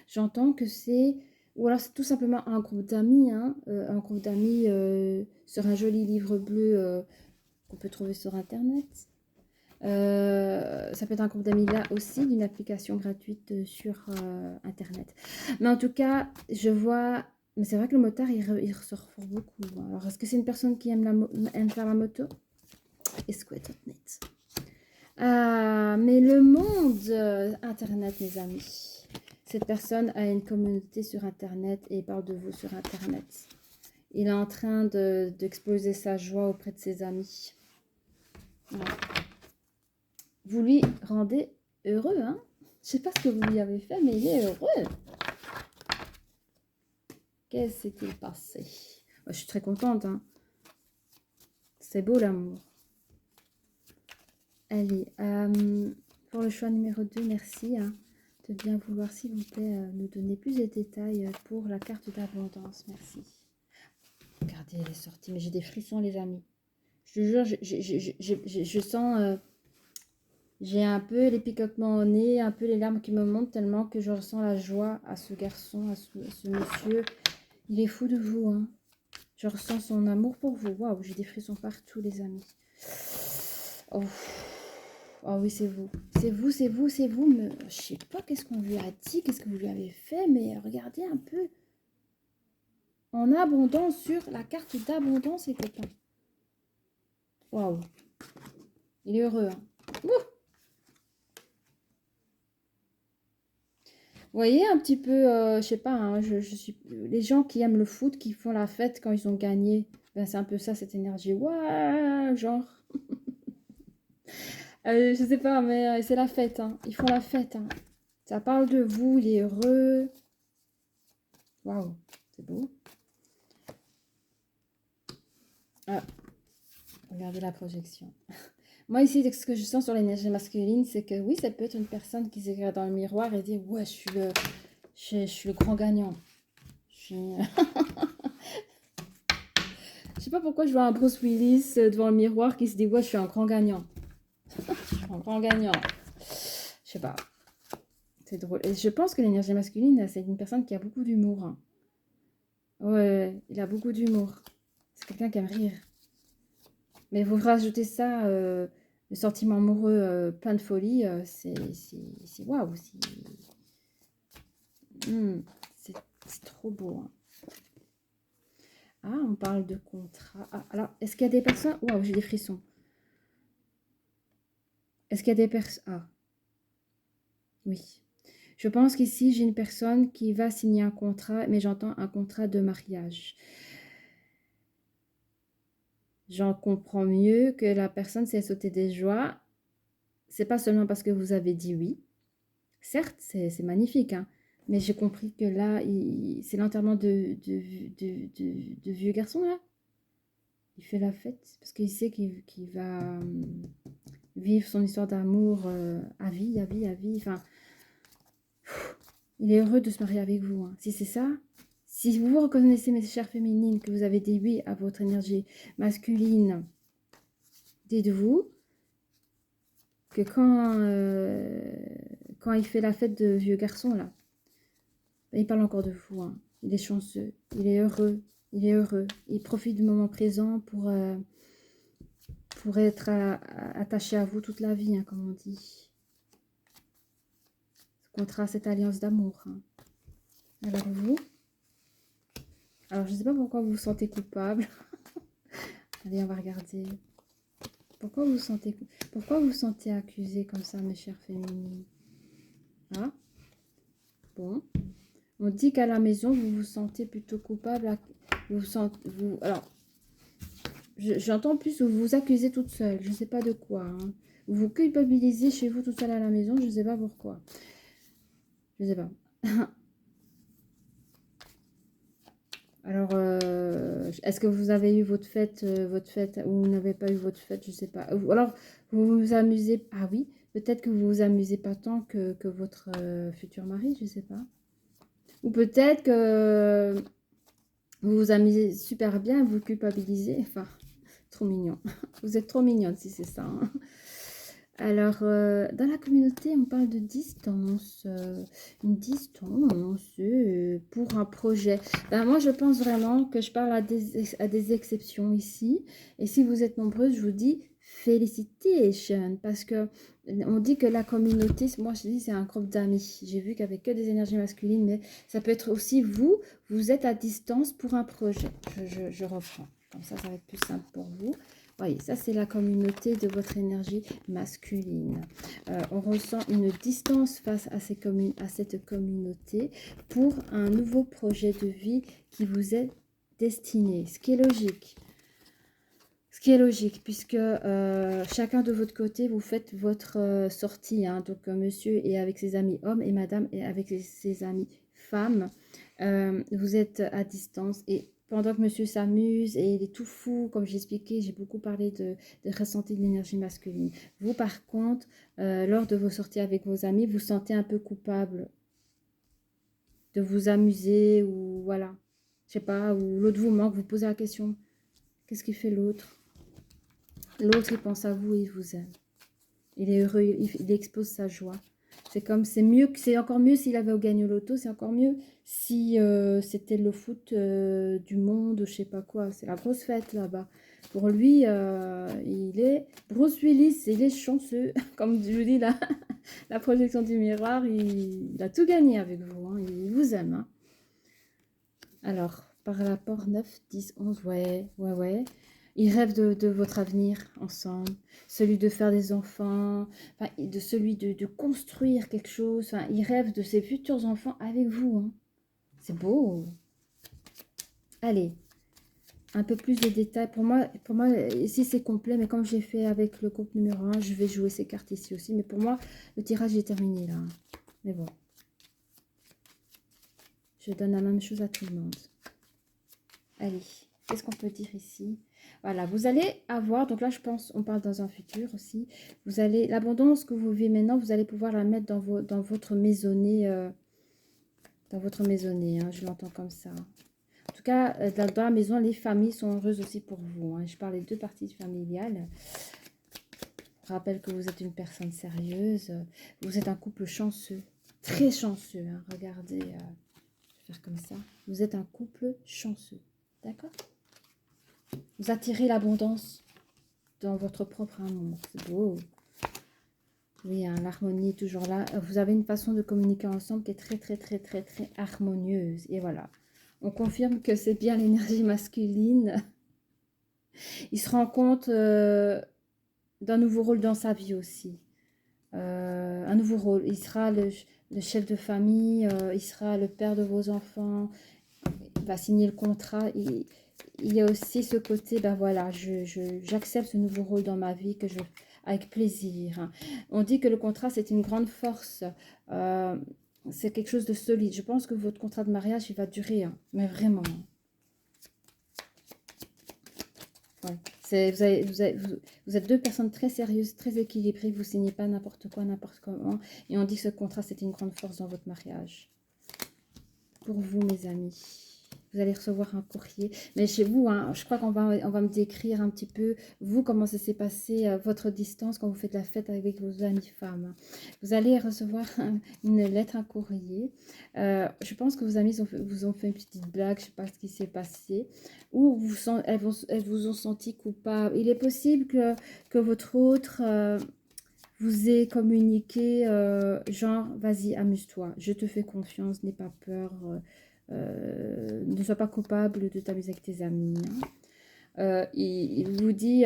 J'entends que c'est... Ou alors c'est tout simplement un groupe d'amis, hein, un groupe d'amis sur un joli livre bleu qu'on peut trouver sur Internet. Ça peut être un groupe d'amis là aussi, d'une application gratuite sur Internet. Mais en tout cas, je vois... Mais c'est vrai que le motard, il ressort pour beaucoup. Alors, est-ce que c'est une personne qui aime faire la moto? Esquette.net. Ah, mais le monde Internet, mes amis. Cette personne a une communauté sur Internet et parle de vous sur Internet. Il est en train d'exploser sa joie auprès de ses amis. Voilà. Vous lui rendez heureux, hein? Je sais pas ce que vous lui avez fait, mais il est heureux. Qu'est-ce qui s'est passé? Moi, je suis très contente, hein. C'est beau l'amour. Allez, pour le choix numéro 2, merci hein, de bien vouloir, s'il vous plaît, nous donner plus de détails pour la carte d'abondance. Merci. Regardez, elle est sortie, mais j'ai des frissons, les amis. Je te jure, je sens... j'ai un peu les picotements au nez, un peu les larmes qui me montent tellement que je ressens la joie à ce garçon, à ce monsieur. Il est fou de vous, hein. Je ressens son amour pour vous. Waouh, j'ai des frissons partout, les amis. Oh, oh oui, c'est vous. C'est vous, c'est vous, c'est vous. Mais je sais pas qu'est-ce qu'on lui a dit, qu'est-ce que vous lui avez fait, mais regardez un peu. En abondance sur la carte d'abondance, les copains. Waouh. Il est heureux, hein. Ouh. Vous voyez un petit peu, je sais pas, hein, je suis les gens qui aiment le foot, qui font la fête quand ils ont gagné. Ben, c'est un peu ça, cette énergie. Waouh, genre. Je sais pas, mais c'est la fête. Hein. Ils font la fête. Hein. Ça parle de vous, il est heureux. Waouh, c'est beau. Ah, regardez la projection. Moi, ici, ce que je sens sur l'énergie masculine, c'est que oui, ça peut être une personne qui se regarde dans le miroir et dit ouais, je suis le grand gagnant. Je suis... Je sais pas pourquoi je vois un Bruce Willis devant le miroir qui se dit ouais, je suis un grand gagnant. Je suis un grand gagnant. Je sais pas. C'est drôle. Et je pense que l'énergie masculine, c'est une personne qui a beaucoup d'humour. Hein. Ouais, il a beaucoup d'humour. C'est quelqu'un qui aime rire. Mais vous rajoutez ça, le sentiment amoureux plein de folie, c'est waouh. C'est trop beau. Hein. Ah, on parle de contrat. Ah, alors, est-ce qu'il y a des personnes... Waouh, j'ai des frissons. Est-ce qu'il y a des personnes... Ah, oui. Je pense qu'ici, j'ai une personne qui va signer un contrat, mais j'entends un contrat de mariage. J'en comprends mieux que la personne s'est sautée des joies. C'est pas seulement parce que vous avez dit oui. Certes, c'est magnifique, hein, mais j'ai compris que là, c'est l'enterrement de vieux garçon, là. Il fait la fête parce qu'il sait qu'il va vivre son histoire d'amour à vie, à vie, à vie. Enfin, il est heureux de se marier avec vous. Hein. Si c'est ça, si vous vous reconnaissez, mes chères féminines, que vous avez dit oui à votre énergie masculine, dites-vous que quand il fait la fête de vieux garçon, là, il parle encore de vous. Hein. Il est chanceux, il est heureux, il est heureux. Il profite du moment présent pour être attaché à vous toute la vie, hein, comme on dit. Ce contrat, cette alliance d'amour. Hein. Alors vous, alors je ne sais pas pourquoi vous vous sentez coupable. Allez, on va regarder. Pourquoi vous vous sentez accusé comme ça, mes chères féminines? Ah, bon. On dit qu'à la maison, vous vous sentez plutôt coupable. Vous sentez, alors, j'entends plus, vous vous accusez toute seule. Je ne sais pas de quoi. Hein. Vous vous culpabilisez chez vous toute seule à la maison. Je ne sais pas pourquoi. Je ne sais pas. Alors, est-ce que vous avez eu votre fête ou vous n'avez pas eu votre fête, je ne sais pas. Ou alors, vous vous amusez, ah oui, peut-être que vous vous amusez pas tant que votre futur mari, je ne sais pas. Ou peut-être que vous vous amusez super bien, vous culpabilisez, enfin, trop mignon. Vous êtes trop mignonne si c'est ça. Hein. Alors, dans la communauté, on parle de distance. Une distance pour un projet. Ben, moi, je pense vraiment que je parle à des exceptions ici. Et si vous êtes nombreuses, je vous dis félicitations. Parce que on dit que la communauté, moi, je dis c'est un groupe d'amis. J'ai vu qu'avec que des énergies masculines, mais ça peut être aussi vous. Vous êtes à distance pour un projet. Je reprends. Comme ça va être plus simple pour vous. Voyez, ça c'est la communauté de votre énergie masculine. On ressent une distance face à cette communauté pour un nouveau projet de vie qui vous est destiné. Ce qui est logique. Ce qui est logique, puisque chacun de votre côté, vous faites votre sortie. Hein, donc, monsieur est avec ses amis hommes et madame est avec ses amis femmes. Vous êtes à distance et pendant que monsieur s'amuse et il est tout fou, comme j'expliquais, j'ai beaucoup parlé de ressenti de l'énergie masculine. Vous, par contre, lors de vos sorties avec vos amis, vous sentez un peu coupable de vous amuser ou voilà, je sais pas, ou l'autre vous manque, vous posez la question, qu'est-ce qui fait l'autre? L'autre, il pense à vous et il vous aime. Il est heureux, il expose sa joie. C'est comme, c'est encore mieux s'il avait gagné au loto, c'est encore mieux si c'était le foot du monde, je sais pas quoi. C'est la grosse fête là-bas. Pour lui, il est Bruce Willis, il est chanceux. Comme je vous dis, la projection du miroir, il a tout gagné avec vous. Hein. Il vous aime. Hein. Alors, par rapport 9, 10, 11, ouais. Ils rêvent de votre avenir ensemble, celui de faire des enfants, enfin, de celui de construire quelque chose. Enfin, ils rêvent de ses futurs enfants avec vous. Hein. C'est beau. Allez, un peu plus de détails. Pour moi, ici c'est complet, mais comme j'ai fait avec le groupe numéro 1, je vais jouer ces cartes ici aussi. Mais pour moi, le tirage est terminé là. Mais bon, je donne la même chose à tout le monde. Allez, qu'est-ce qu'on peut dire ici? Voilà, vous allez avoir, donc là je pense, on parle dans un futur aussi, vous allez, l'abondance que vous vivez maintenant, vous allez pouvoir la mettre dans votre maisonnée, hein, je l'entends comme ça. En tout cas, dans la maison, les familles sont heureuses aussi pour vous. Hein. Je parle des deux parties familiales. Je rappelle que vous êtes une personne sérieuse, vous êtes un couple chanceux, très chanceux. Hein. Regardez, je vais faire comme ça. Vous êtes un couple chanceux, d'accord? Vous attirez l'abondance dans votre propre amour. C'est beau. Oui, hein, l'harmonie est toujours là. Vous avez une façon de communiquer ensemble qui est très harmonieuse. Et voilà. On confirme que c'est bien l'énergie masculine. Il se rend compte d'un nouveau rôle dans sa vie aussi. Un nouveau rôle. Il sera le chef de famille, il sera le père de vos enfants, il va signer le contrat. Il y a aussi ce côté, ben voilà, j'accepte ce nouveau rôle dans ma vie avec plaisir. On dit que le contrat, c'est une grande force. C'est quelque chose de solide. Je pense que votre contrat de mariage, il va durer, hein, mais vraiment. Ouais. Vous êtes deux personnes très sérieuses, très équilibrées. Vous ne signez pas n'importe quoi, n'importe comment. Et on dit que ce contrat, c'est une grande force dans votre mariage. Pour vous, mes amis. Vous allez recevoir un courrier. Mais chez vous, hein, je crois qu'on va me décrire un petit peu, vous, comment ça s'est passé, votre distance, quand vous faites la fête avec vos amies femmes. Vous allez recevoir une lettre, un courrier. Je pense que vos amis vous ont fait une petite blague, je ne sais pas ce qui s'est passé. Ou elles vous ont senti coupable. Il est possible que votre autre... vous ait communiqué, genre, vas-y, amuse-toi, je te fais confiance, n'aie pas peur, ne sois pas coupable de t'amuser avec tes amis. Hein. Il vous dit,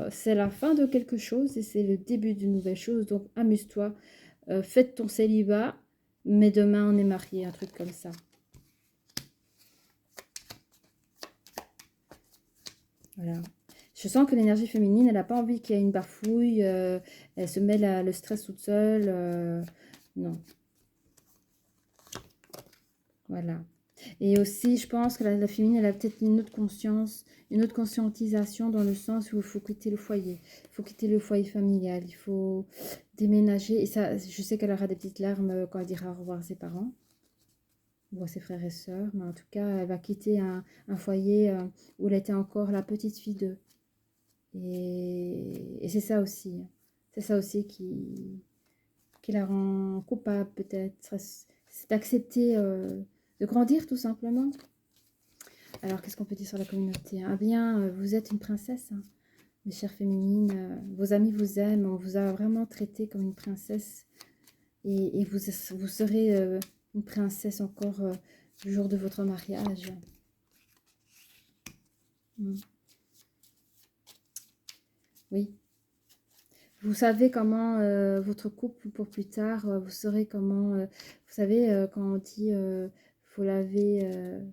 c'est la fin de quelque chose et c'est le début d'une nouvelle chose, donc amuse-toi, fête ton célibat, mais demain on est marié, un truc comme ça. Voilà. Je sens que l'énergie féminine, elle n'a pas envie qu'il y ait une bafouille, elle se met le stress toute seule. Non. Voilà. Et aussi, je pense que la féminine, elle a peut-être une autre conscience, une autre conscientisation dans le sens où il faut quitter le foyer. Il faut quitter le foyer familial. Il faut déménager. Et ça, je sais qu'elle aura des petites larmes quand elle dira au revoir à ses parents ou à ses frères et sœurs. Mais en tout cas, elle va quitter un foyer où elle était encore la petite fille d'eux. Et c'est ça aussi. C'est ça aussi qui la rend coupable peut-être. C'est d'accepter de grandir tout simplement. Alors qu'est-ce qu'on peut dire sur la communauté? Ah bien, vous êtes une princesse, hein, mes chères féminines. Vos amis vous aiment, on vous a vraiment traité comme une princesse. Et vous serez une princesse encore le jour de votre mariage. Mm. Oui. Vous savez comment votre couple pour plus tard, vous saurez comment, vous savez, quand on dit faut laver,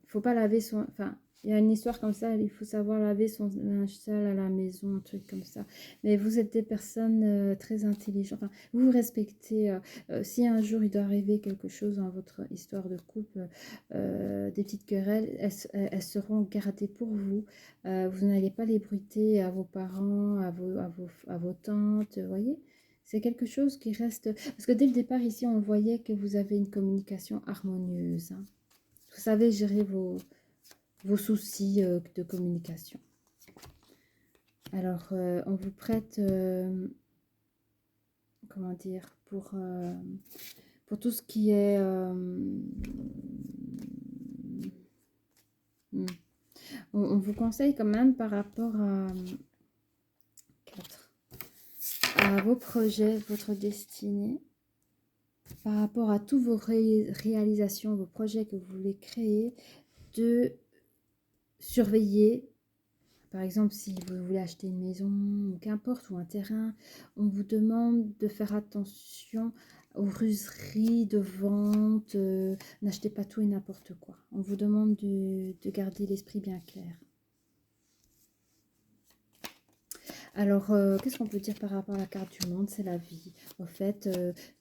faut pas laver son, enfin, il y a une histoire comme ça, il faut savoir laver son linge sale à la maison, un truc comme ça. Mais vous êtes des personnes très intelligentes, enfin, vous vous respectez. Si un jour il doit arriver quelque chose dans votre histoire de couple, des petites querelles, elles seront gardées pour vous. Vous n'allez pas les bruiter à vos parents, à vos tantes, vous voyez. C'est quelque chose qui reste... Parce que dès le départ, ici, on voyait que vous avez une communication harmonieuse. Hein. Vous savez gérer vos soucis de communication. Alors, on vous prête... comment dire, pour tout ce qui est... on vous conseille quand même par rapport à vos projets, votre destinée, par rapport à tous vos réalisations, vos projets que vous voulez créer, de surveiller. Par exemple, si vous voulez acheter une maison, ou qu'importe, ou un terrain, on vous demande de faire attention aux ruseries de vente. N'achetez pas tout et n'importe quoi. On vous demande de garder l'esprit bien clair. Alors, qu'est-ce qu'on peut dire par rapport à la carte du monde? C'est la vie. En fait,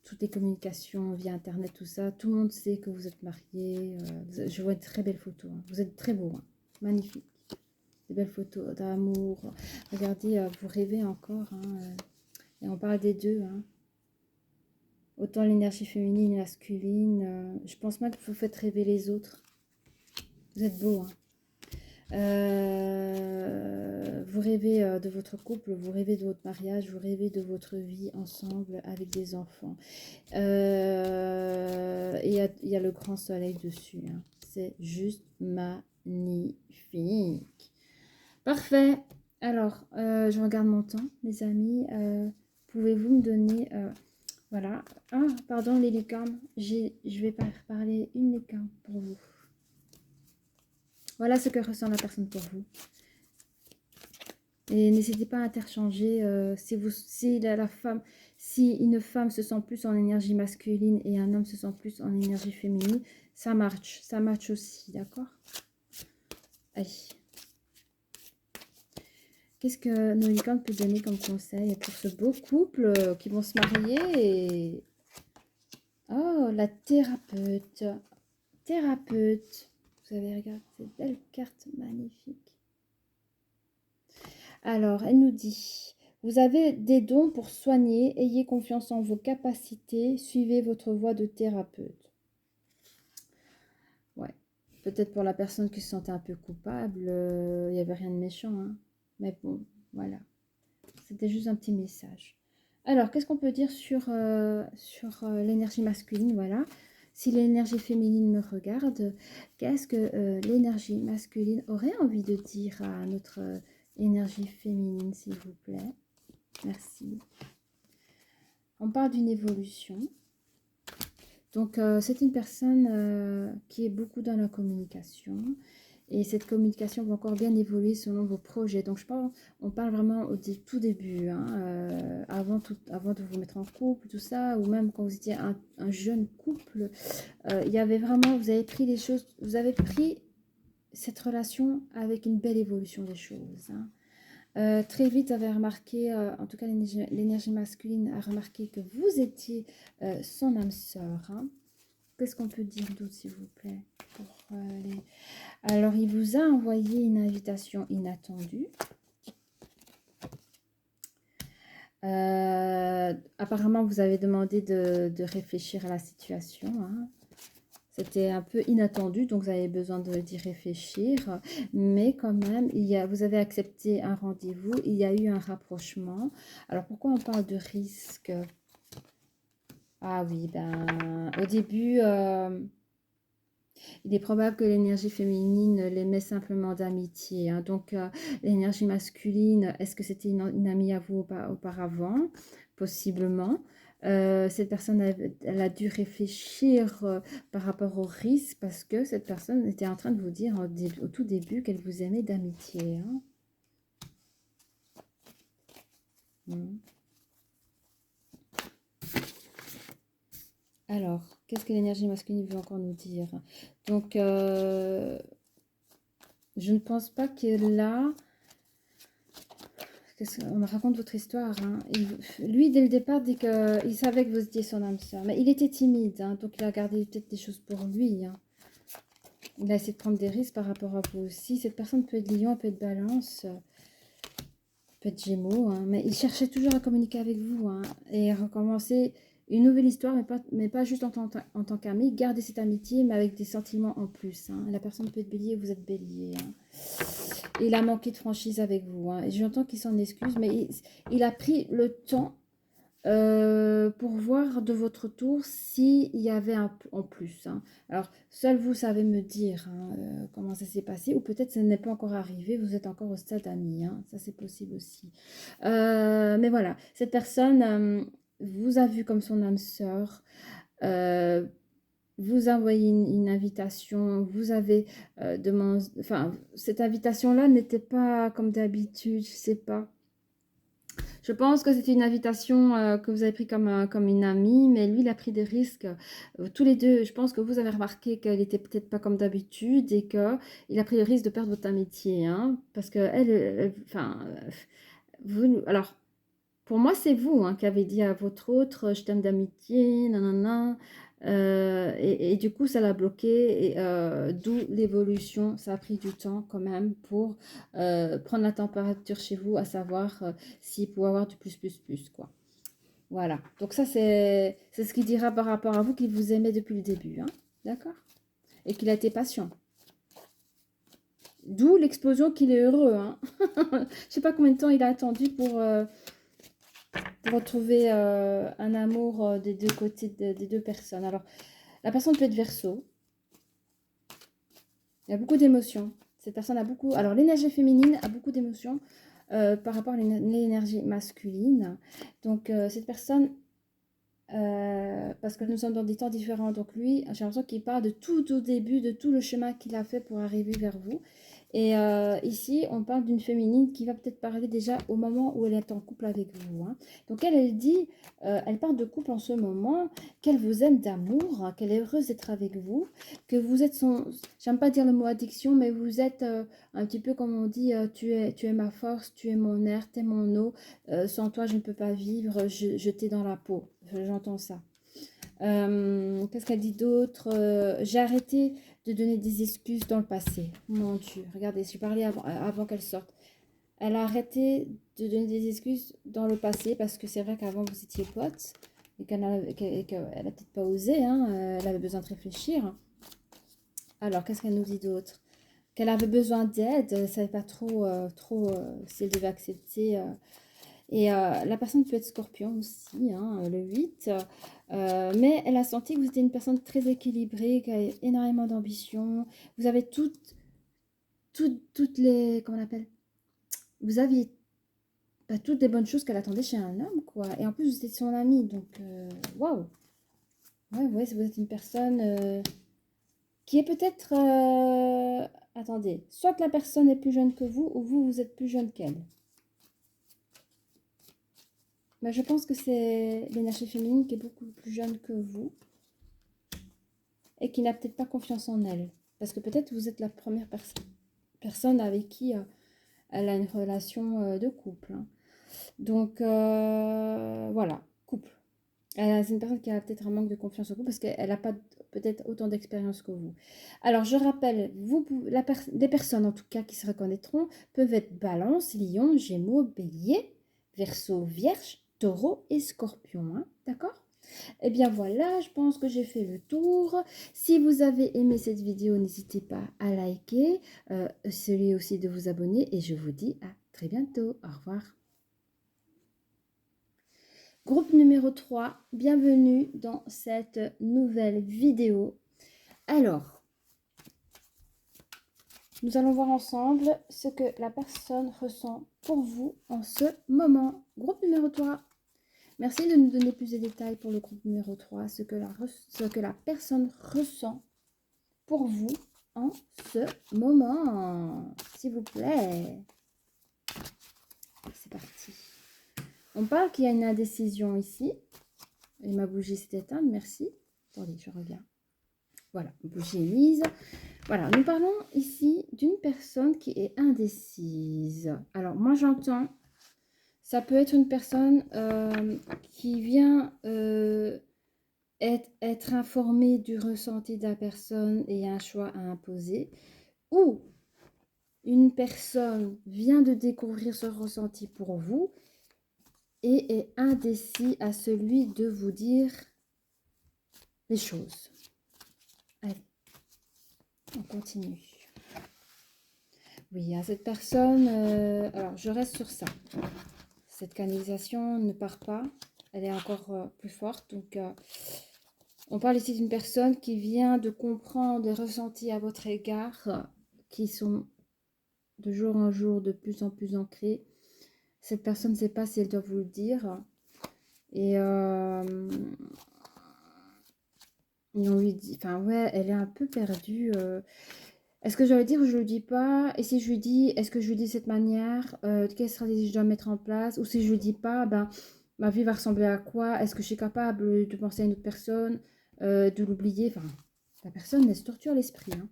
toutes les communications via Internet, tout ça, tout le monde sait que vous êtes mariés. Je vois de très belles photos. Hein. Vous êtes très beaux. Hein. Magnifique. Des belles photos d'amour. Regardez, vous rêvez encore. Hein, et on parle des deux. Hein. Autant l'énergie féminine et masculine. Je pense même que vous faites rêver les autres. Vous êtes beaux. Hein. Vous rêvez de votre couple, vous rêvez de votre mariage, vous rêvez de votre vie ensemble avec des enfants. Et il y a le grand soleil dessus. Hein. C'est juste magnifique. Parfait. Alors, je regarde mon temps, mes amis. Pouvez-vous me donner... voilà. Ah, pardon, les licornes. Je vais parler une licorne pour vous. Voilà ce que ressent la personne pour vous. Et n'hésitez pas à interchanger si une femme se sent plus en énergie masculine et un homme se sent plus en énergie féminine, ça marche aussi, d'accord? Allez. Qu'est-ce que nos licornes peut donner comme conseil pour ce beau couple qui vont se marier Oh, la thérapeute. Thérapeute. Vous avez regardé cette belle carte magnifique. Alors, elle nous dit, vous avez des dons pour soigner, ayez confiance en vos capacités, suivez votre voie de thérapeute. Ouais, peut-être pour la personne qui se sentait un peu coupable, il n'y avait rien de méchant, hein. Mais bon, voilà. C'était juste un petit message. Alors, qu'est-ce qu'on peut dire sur l'énergie masculine? Voilà. Si l'énergie féminine me regarde, qu'est-ce que l'énergie masculine aurait envie de dire à notre énergie féminine, s'il vous plaît? Merci. On parle d'une évolution. Donc, c'est une personne qui est beaucoup dans la communication. Et cette communication va encore bien évoluer selon vos projets. Donc, je pense, on parle vraiment au tout début, hein, avant de vous mettre en couple, tout ça, ou même quand vous étiez un jeune couple. Il y avait vraiment, vous avez pris les choses, vous avez pris cette relation avec une belle évolution des choses, hein. Très vite, vous avez remarqué, en tout cas l'énergie masculine a remarqué que vous étiez son âme sœur, hein. Qu'est-ce qu'on peut dire d'autre, s'il vous plaît pour, Alors, il vous a envoyé une invitation inattendue. Apparemment, vous avez demandé de réfléchir à la situation, hein. C'était un peu inattendu, donc vous avez besoin d'y réfléchir. Mais quand même, vous avez accepté un rendez-vous, il y a eu un rapprochement. Alors, pourquoi on parle de risque? Ah oui, ben, au début, il est probable que l'énergie féminine l'aimait simplement d'amitié, hein. Donc, l'énergie masculine, est-ce que c'était une amie à vous auparavant? Possiblement. Cette personne, elle a dû réfléchir par rapport au risque parce que cette personne était en train de vous dire au tout début qu'elle vous aimait d'amitié, hein. Mm. Alors, qu'est-ce que l'énergie masculine veut encore nous dire? Donc, je ne pense pas que là, on me raconte votre histoire, hein. Lui, dès le départ, dit qu'il savait que vous étiez son âme sœur, mais il était timide, hein, donc il a gardé peut-être des choses pour lui, hein. Il a essayé de prendre des risques par rapport à vous aussi. Cette personne peut être lion, peut être balance, peut être gémeaux, hein, mais il cherchait toujours à communiquer avec vous, hein, et à recommencer une nouvelle histoire, mais pas juste en tant qu'ami. Gardez cette amitié, mais avec des sentiments en plus, hein. La personne peut être bélier, vous êtes bélier, hein. Il a manqué de franchise avec vous, hein. J'entends qu'il s'en excuse, mais il a pris le temps pour voir de votre tour s'il y avait un en plus, hein. Alors, seul vous savez me dire, hein, comment ça s'est passé, ou peut-être ce n'est pas encore arrivé, vous êtes encore au stade ami, hein. Ça, c'est possible aussi. Mais voilà, cette personne vous a vu comme son âme sœur. euh, vous envoyez une invitation, vous avez demandé, enfin, cette invitation-là n'était pas comme d'habitude, je sais pas. Je pense que c'était une invitation que vous avez pris comme une amie, mais lui, il a pris des risques. Tous les deux, je pense que vous avez remarqué qu'elle était peut-être pas comme d'habitude et qu'il a pris le risque de perdre votre amitié, hein, parce que enfin, alors, pour moi, c'est vous, hein, qui avez dit à votre autre, je t'aime d'amitié, nanana. Et du coup, ça l'a bloqué, et d'où l'évolution. Ça a pris du temps quand même pour prendre la température chez vous, à savoir s'il pouvait avoir du plus, quoi. Voilà. Donc ça, c'est ce qu'il dira par rapport à vous, qu'il vous aimait depuis le début, hein. D'accord? Et qu'il a été patient. D'où l'explosion qu'il est heureux, hein. Je sais pas combien de temps il a attendu pour retrouver un amour des deux côtés des deux personnes. Alors, la personne peut être Verseau. Il y a beaucoup d'émotions. Cette personne a beaucoup... Alors, l'énergie féminine a beaucoup d'émotions par rapport à l'énergie masculine. Donc, cette personne... parce que nous sommes dans des temps différents. Donc, lui, j'ai l'impression qu'il parle de tout au début, de tout le chemin qu'il a fait pour arriver vers vous. Et ici, on parle d'une féminine qui va peut-être parler déjà au moment où elle est en couple avec vous, hein. Donc elle dit, elle parle de couple en ce moment, qu'elle vous aime d'amour, hein, qu'elle est heureuse d'être avec vous, que vous êtes son, j'aime pas dire le mot addiction, mais vous êtes un petit peu comme on dit, tu es ma force, tu es mon air, tu es mon eau, sans toi je ne peux pas vivre, je t'ai dans la peau, j'entends ça. Qu'est-ce qu'elle dit d'autre? J'ai arrêté de donner des excuses dans le passé. Mon Dieu, regardez, j'ai parlé avant qu'elle sorte. Elle a arrêté de donner des excuses dans le passé parce que c'est vrai qu'avant vous étiez potes et qu'elle n'a peut-être pas osé, hein, elle avait besoin de réfléchir. Alors, qu'est-ce qu'elle nous dit d'autre? Qu'elle avait besoin d'aide, elle ne savait pas trop, si elle devait accepter. Et la personne peut être scorpion aussi, hein, le 8. Mais elle a senti que vous étiez une personne très équilibrée, qui a énormément d'ambition. Vous avez toutes les... Comment on appelle? Vous aviez toutes les bonnes choses qu'elle attendait chez un homme, quoi. Et en plus, vous étiez son amie, donc waouh! Ouais, vous êtes une personne qui est peut-être... attendez, soit la personne est plus jeune que vous, ou vous, vous êtes plus jeune qu'elle. Mais je pense que c'est l'énergie féminine qui est beaucoup plus jeune que vous et qui n'a peut-être pas confiance en elle. Parce que peut-être vous êtes la première personne avec qui elle a une relation de couple. Hein. Donc, voilà, couple. C'est une personne qui a peut-être un manque de confiance en vous parce qu'elle n'a pas peut-être autant d'expérience que vous. Alors, je rappelle, les personnes en tout cas qui se reconnaîtront peuvent être Balance, Lion, Gémeaux, Bélier, Verseau, Vierge, Taureau et Scorpion. Hein, d'accord? Eh bien voilà, je pense que j'ai fait le tour. Si vous avez aimé cette vidéo, n'hésitez pas à liker, celui aussi de vous abonner et je vous dis à très bientôt. Au revoir. Groupe numéro 3, bienvenue dans cette nouvelle vidéo. Alors, nous allons voir ensemble ce que la personne ressent pour vous en ce moment. Groupe numéro 3. Merci de nous donner plus de détails pour le groupe numéro 3, ce que la personne ressent pour vous en ce moment. S'il vous plaît. C'est parti. On parle qu'il y a une indécision ici. Et ma bougie s'est éteinte, merci. Attendez, je reviens. Voilà, bougie mise. Voilà, nous parlons ici d'une personne qui est indécise. Alors, moi, j'entends, ça peut être une personne qui vient être informée du ressenti de la personne et un choix à imposer. Ou une personne vient de découvrir ce ressenti pour vous et est indécis à celui de vous dire les choses. Allez, on continue. Oui, à cette personne, alors je reste sur ça. Cette canalisation ne part pas, elle est encore plus forte. Donc, on parle ici d'une personne qui vient de comprendre des ressentis à votre égard qui sont de jour en jour de plus en plus ancrés. Cette personne ne sait pas si elle doit vous le dire. Et on lui dit, enfin ouais, elle est un peu perdue. Est-ce que je dois dire ou je le dis pas? Et si je lui dis, est-ce que je lui dis de cette manière? Quelle stratégie je dois mettre en place? Ou si je lui dis pas, ben ma vie va ressembler à quoi? Est-ce que je suis capable de penser à une autre personne, de l'oublier? Enfin, la personne, elle se torture l'esprit. Hein.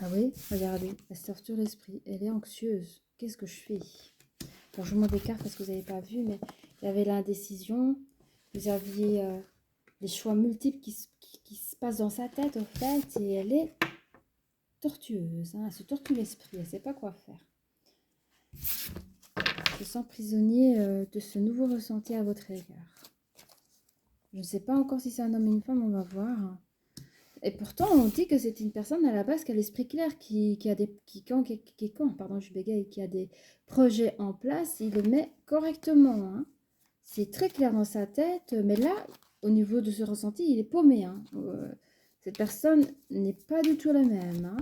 Ah oui, regardez, elle se torture l'esprit. Elle est anxieuse. Qu'est-ce que je fais? Bon, je vous montre des cartes parce que vous n'avez pas vu, mais il y avait l'indécision. Vous aviez des choix multiples qui se passent dans sa tête, en fait, et elle est tortueuse. Hein, elle se tortue l'esprit, elle ne sait pas quoi faire. Je sens prisonnier de ce nouveau ressenti à votre égard. Je ne sais pas encore si c'est un homme ou une femme, on va voir. Et pourtant, on dit que c'est une personne à la base qui a l'esprit clair, qui a des pardon, je bégaye, qui a des projets en place, il le met correctement. Hein. C'est très clair dans sa tête, mais là, au niveau de ce ressenti, il est paumé. Hein. Cette personne n'est pas du tout la même. Hein.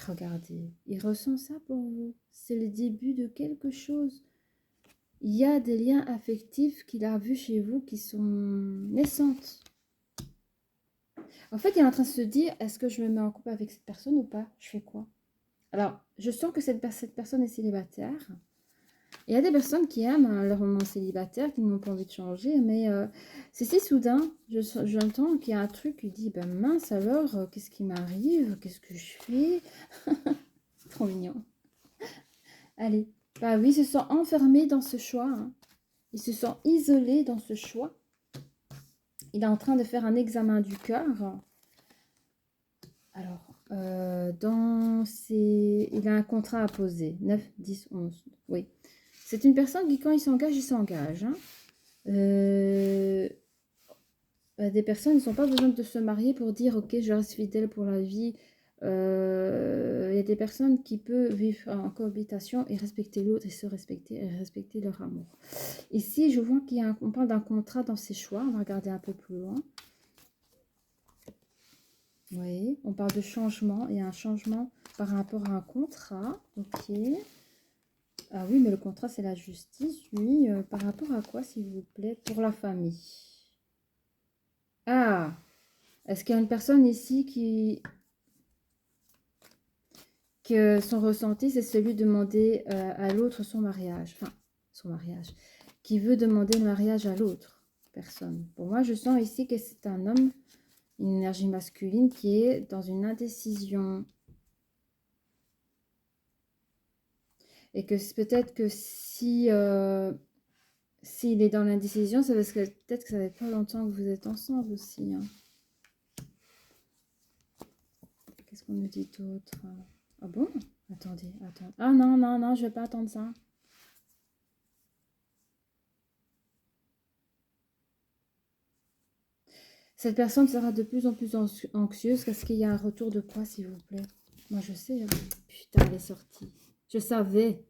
Regardez, il ressent ça pour vous. C'est le début de quelque chose. Il y a des liens affectifs qu'il a vus chez vous qui sont naissantes. En fait, il est en train de se dire, est-ce que je me mets en couple avec cette personne ou pas? Je fais quoi? Alors, je sens que cette personne est célibataire. Il y a des personnes qui aiment leur moment célibataire, qui n'ont pas envie de changer, mais c'est si soudain. J'entends qu'il y a un truc qui dit, ben mince alors, qu'est-ce qui m'arrive? Qu'est-ce que je fais? Trop mignon. Allez. Bah oui, il se sent enfermé dans ce choix. Hein. Il se sent isolé dans ce choix. Il est en train de faire un examen du cœur. Alors, il a un contrat à poser. 9, 10, 11. Oui. C'est une personne qui, quand il s'engage, il s'engage. Hein. Des personnes, ils n'ont pas besoin de se marier pour dire, ok, je reste fidèle pour la vie. Il y a des personnes qui peuvent vivre en cohabitation et respecter l'autre et se respecter et respecter leur amour. Ici, je vois qu'on parle d'un contrat dans ses choix. On va regarder un peu plus loin. Oui, on parle de changement. Il y a un changement par rapport à un contrat. Ok. Ah oui, mais le contrat, c'est la justice. Oui, par rapport à quoi, s'il vous plaît? Pour la famille. Ah, Est-ce qu'il y a une personne ici que son ressenti, c'est celui de demander à l'autre son mariage. Enfin, son mariage. Qui veut demander le mariage à l'autre personne. Pour moi, je sens ici que c'est un homme, une énergie masculine qui est dans une indécision. Et que peut-être que si s'il est dans l'indécision, c'est parce que peut-être que ça fait pas longtemps que vous êtes ensemble aussi. Hein. Qu'est-ce qu'on nous dit d'autre? Ah bon? Attendez, attendez. Ah non, non, non, je vais pas attendre ça. Cette personne sera de plus en plus anxieuse. Qu'est-ce qu'il y a un retour de poids, s'il vous plaît? Moi, je sais. Hein. Putain, elle est sortie. Je savais.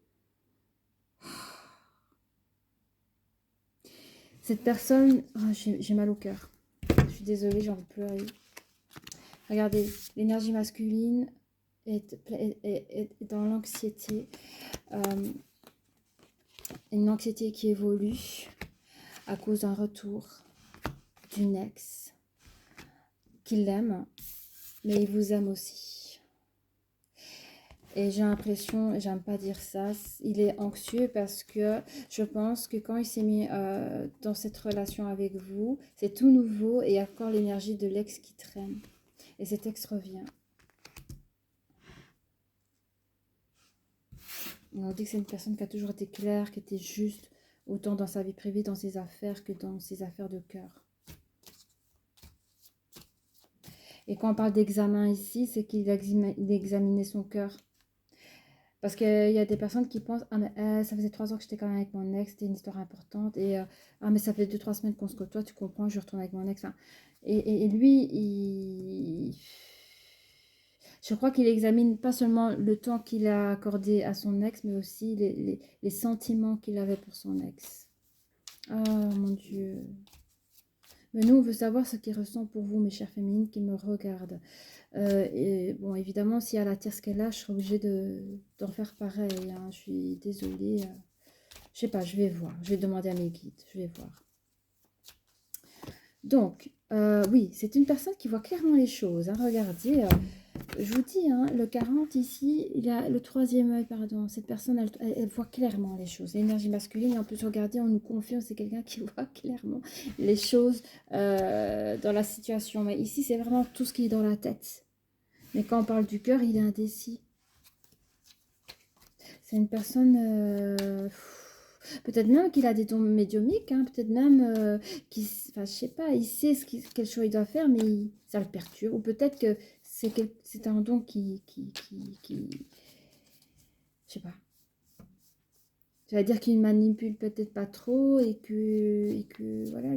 Cette personne... Oh, j'ai mal au cœur. Je suis désolée, j'ai envie de pleurer. Regardez, l'énergie masculine est dans l'anxiété. Une anxiété qui évolue à cause d'un retour d'une ex qui l'aime, mais il vous aime aussi. Et j'ai l'impression, j'aime pas dire ça, il est anxieux parce que je pense que quand il s'est mis dans cette relation avec vous, c'est tout nouveau et il y a encore l'énergie de l'ex qui traîne. Et cet ex revient. On dit que c'est une personne qui a toujours été claire, qui était juste, autant dans sa vie privée, dans ses affaires, que dans ses affaires de cœur. Et quand on parle d'examen ici, c'est qu'il examinait son cœur. Parce qu'il y a des personnes qui pensent « Ah, mais ça faisait 3 ans que j'étais quand même avec mon ex, c'était une histoire importante. Et ah, mais ça fait 2-3 semaines qu'on se côtoie, tu comprends, je retourne avec mon ex. » Enfin, et lui, je crois qu'il examine pas seulement le temps qu'il a accordé à son ex, mais aussi les sentiments qu'il avait pour son ex. Oh mon Dieu. Mais nous, on veut savoir ce qu'il ressent pour vous, mes chères féminines qui me regardent. Et bon, évidemment, s'il y a la tierce qu'elle a, je serai obligée d'en faire pareil. Hein. Je suis désolée. Je sais pas, je vais voir. Je vais demander à mes guides. Je vais voir. Donc, oui, c'est une personne qui voit clairement les choses. Hein. Regardez, je vous dis, hein, le 40 ici, il a le 3e œil, pardon. Cette personne, elle voit clairement les choses. L'énergie masculine, et en plus, regardez, on nous confie, c'est quelqu'un qui voit clairement les choses dans la situation. Mais ici, c'est vraiment tout ce qui est dans la tête. Mais quand on parle du cœur, il est indécis. C'est une personne... peut-être même qu'il a des dons médiumiques, hein, peut-être même qu'il... Enfin, je sais pas, il sait quel choix il doit faire, mais ça le perturbe. Ou peut-être que c'est un don qui... Je sais pas. Ça veut dire qu'il manipule peut-être pas trop et que voilà,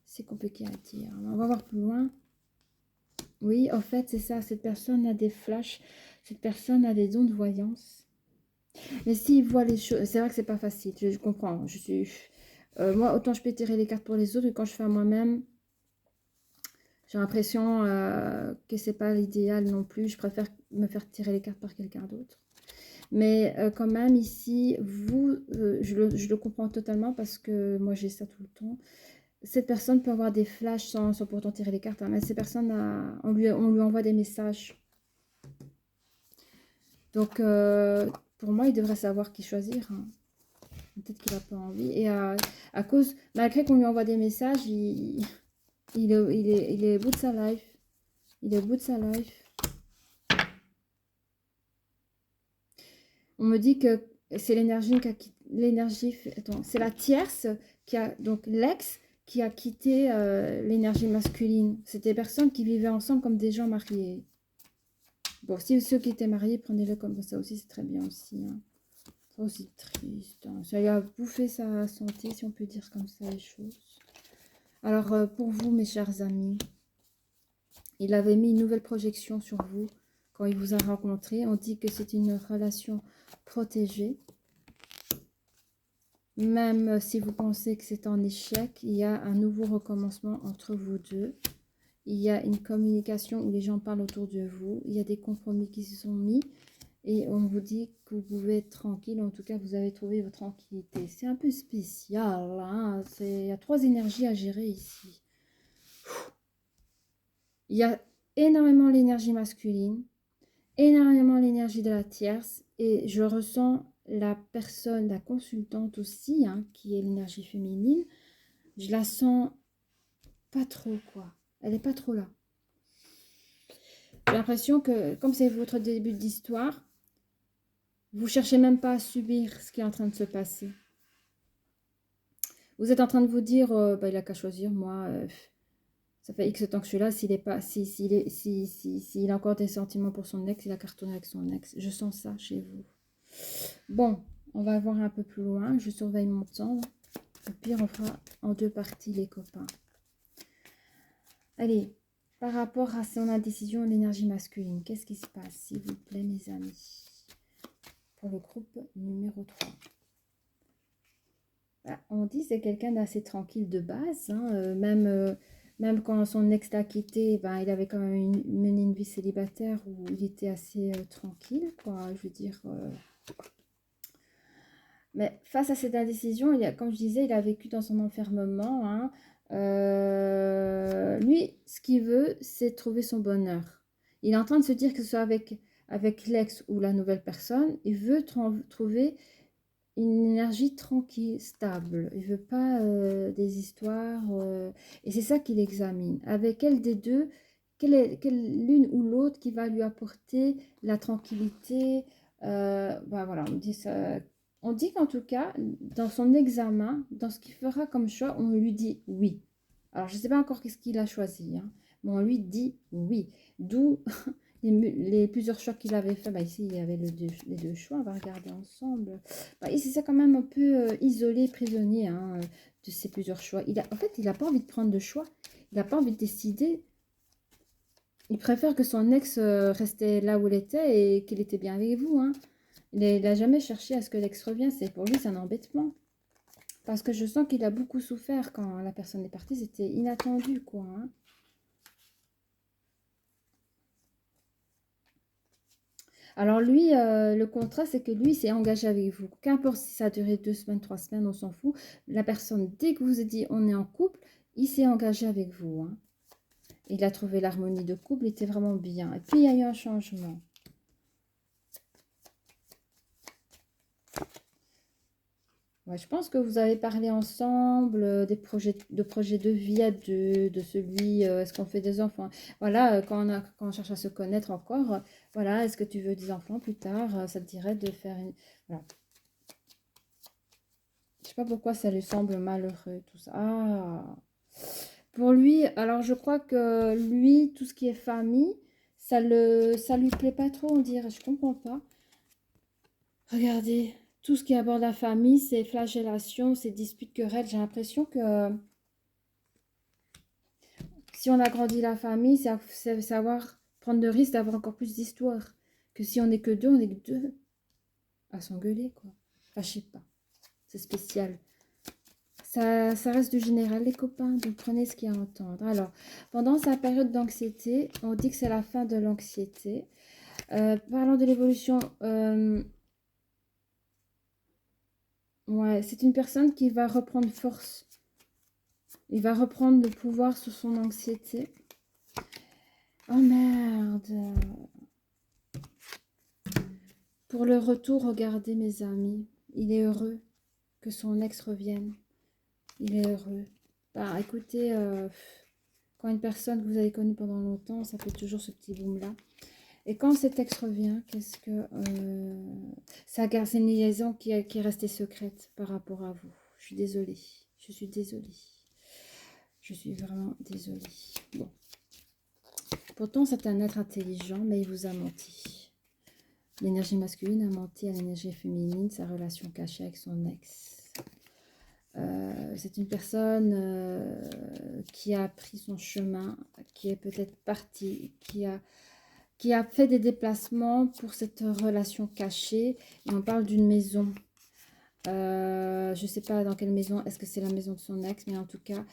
c'est compliqué à dire. On va voir plus loin. Oui, en fait, c'est ça. Cette personne a des flashs. Cette personne a des dons de voyance. Mais s'il voit les choses, c'est vrai que c'est pas facile, je comprends. Moi, autant je peux tirer les cartes pour les autres, et quand je fais à moi-même, j'ai l'impression que c'est pas l'idéal non plus. Je préfère me faire tirer les cartes par quelqu'un d'autre. Mais quand même, ici, vous, je le comprends totalement parce que moi, j'ai ça tout le temps. Cette personne peut avoir des flashs sans pourtant tirer les cartes. Hein, mais ces personnes, on lui envoie des messages. Donc, pour moi, il devrait savoir qui choisir. Hein. Peut-être qu'il n'a pas envie. Et à cause, malgré qu'on lui envoie des messages, il est au bout de sa life. Il est au bout de sa life. On me dit que c'est l'énergie qui a quitté. C'est la tierce qui a. Donc l'ex qui a quitté l'énergie masculine. C'était des personnes qui vivaient ensemble comme des gens mariés. Bon, si ceux qui étaient mariés, prenez-le comme ça aussi, c'est très bien aussi. Hein. C'est aussi triste. Hein. Ça lui a bouffé sa santé, si on peut dire comme ça les choses. Alors, pour vous, mes chers amis, il avait mis une nouvelle projection sur vous quand il vous a rencontré. On dit que c'est une relation protégée. Même si vous pensez que c'est un échec, il y a un nouveau recommencement entre vous deux. Il y a une communication où les gens parlent autour de vous. Il y a des compromis qui se sont mis. Et on vous dit que vous pouvez être tranquille. En tout cas, vous avez trouvé votre tranquillité. C'est un peu spécial. Hein, il y a 3 énergies à gérer ici. Il y a énormément l'énergie masculine, énormément l'énergie de la tierce, et je ressens la personne, la consultante aussi, hein, qui est l'énergie féminine. Je la sens pas trop, quoi. Elle n'est pas trop là. J'ai l'impression que, comme c'est votre début d'histoire, vous cherchez même pas à subir ce qui est en train de se passer. Vous êtes en train de vous dire, bah, il a qu'à choisir, moi, ça fait X temps que je suis là, s'il a encore des sentiments pour son ex, il a qu'à retourner avec son ex. Je sens ça chez vous. Bon, on va voir un peu plus loin, je surveille mon temps. Au pire, on fera en 2 parties les copains. Allez, par rapport à son indécision, l'énergie masculine, qu'est-ce qui se passe, s'il vous plaît, mes amis? Pour le groupe numéro 3. Bah, on dit que c'est quelqu'un d'assez tranquille de base, hein, même quand son ex l'a quitté, ben, il avait quand même mené une vie célibataire où il était assez tranquille, quoi, je veux dire. Mais face à cette indécision, comme je disais, il a vécu dans son enfermement, hein. Lui, ce qu'il veut, c'est trouver son bonheur. Il est en train de se dire que ce soit avec l'ex ou la nouvelle personne, il veut trouver une énergie tranquille, stable. Il veut pas des histoires. Et c'est ça qu'il examine. Avec quelle des deux, l'une ou l'autre qui va lui apporter la tranquillité. Bah voilà, on dit ça. On dit qu'en tout cas, dans son examen, dans ce qu'il fera comme choix, on lui dit oui. Alors, je ne sais pas encore qu'est-ce qu'il a choisi, hein, mais on lui dit oui. D'où les plusieurs choix qu'il avait fait. Bah, ici, il y avait les deux choix. On va regarder ensemble. Bah, ici, c'est quand même un peu isolé, prisonnier, hein, de ces plusieurs choix. En fait, il n'a pas envie de prendre de choix. Il n'a pas envie de décider. Il préfère que son ex restait là où il était et qu'il était bien avec vous, hein. Il n'a jamais cherché à ce que l'ex revienne. Pour lui, c'est un embêtement. Parce que je sens qu'il a beaucoup souffert quand la personne est partie. C'était inattendu, quoi, hein. Alors lui, le contrat, c'est que lui, il s'est engagé avec vous. Qu'importe si ça a duré 2 semaines, 3 semaines, on s'en fout. La personne, dès que vous avez dit on est en couple, il s'est engagé avec vous, hein. Il a trouvé l'harmonie de couple, il était vraiment bien. Et puis, il y a eu un changement. Ouais, je pense que vous avez parlé ensemble des projets de vie à deux, de celui, est-ce qu'on fait des enfants? Voilà, quand on cherche à se connaître encore, voilà, est-ce que tu veux des enfants plus tard? Ça te dirait de faire une... Voilà. Je sais pas pourquoi ça lui semble malheureux, tout ça. Ah. Pour lui, alors je crois que lui, tout ce qui est famille, ça lui plaît pas trop, on dirait. Je comprends pas. Regardez, tout ce qui aborde la famille, c'est flagellation, c'est disputes, querelles. J'ai l'impression que si on agrandit la famille, c'est savoir prendre le risque d'avoir encore plus d'histoires. Que si on n'est que deux, on n'est que deux à s'engueuler, quoi. Enfin, je sais pas. C'est spécial. Ça reste du général, les copains, donc prenez ce qu'il y a à entendre. Alors, pendant sa période d'anxiété, on dit que c'est la fin de l'anxiété. Parlant de l'évolution, ouais, c'est une personne qui va reprendre force. Il va reprendre le pouvoir sur son anxiété. Oh merde. Pour le retour, regardez mes amis. Il est heureux que son ex revienne. Il est heureux. Bah écoutez, quand une personne que vous avez connue pendant longtemps, ça fait toujours ce petit boom-là. Et quand cet ex revient, qu'est-ce que... ça garde, c'est une liaison qui est restée secrète par rapport à vous. Je suis désolée. Je suis désolée. Je suis vraiment désolée. Bon. Pourtant, c'est un être intelligent, mais il vous a menti. L'énergie masculine a menti à l'énergie féminine, sa relation cachée avec son ex. C'est une personne qui a pris son chemin, qui est peut-être partie, qui a fait des déplacements pour cette relation cachée. Et on parle d'une maison. Je ne sais pas dans quelle maison, est-ce que c'est la maison de son ex, mais en tout cas,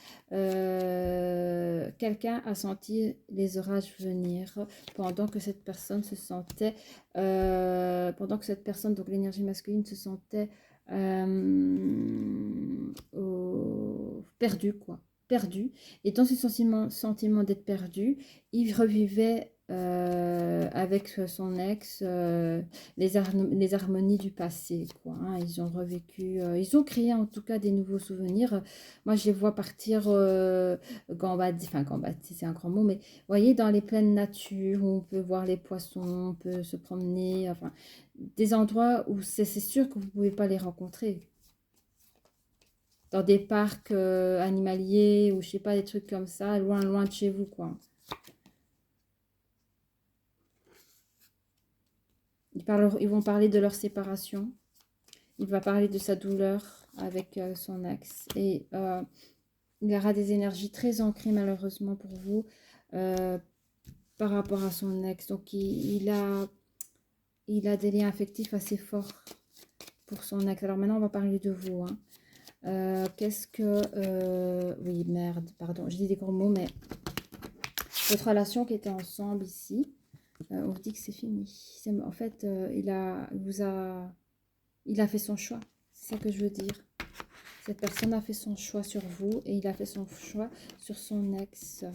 quelqu'un a senti les orages venir pendant que cette personne se sentait, donc l'énergie masculine se sentait perdue, quoi. perdu. Et dans ce sentiment d'être perdu, il revivait avec son ex les harmonies du passé, quoi, hein. Ils ont revécu, ils ont créé en tout cas des nouveaux souvenirs. Moi, je les vois partir gambader, enfin gambader, c'est un grand mot, mais vous voyez, dans les pleines natures, où on peut voir les poissons, on peut se promener, enfin, des endroits où c'est sûr que vous ne pouvez pas les rencontrer. Dans des parcs animaliers, ou je sais pas, des trucs comme ça, loin, loin de chez vous, quoi. Ils vont parler de leur séparation. Il va parler de sa douleur avec son ex. Et il aura des énergies très ancrées, malheureusement pour vous, par rapport à son ex. Donc, il a des liens affectifs assez forts pour son ex. Alors maintenant, on va parler de vous, hein. Qu'est-ce que... oui, merde, pardon, j'ai dit des gros mots, mais votre relation qui était ensemble ici, on vous dit que c'est fini. En fait, il a fait son choix. C'est ça que je veux dire. Cette personne a fait son choix sur vous et il a fait son choix sur son ex.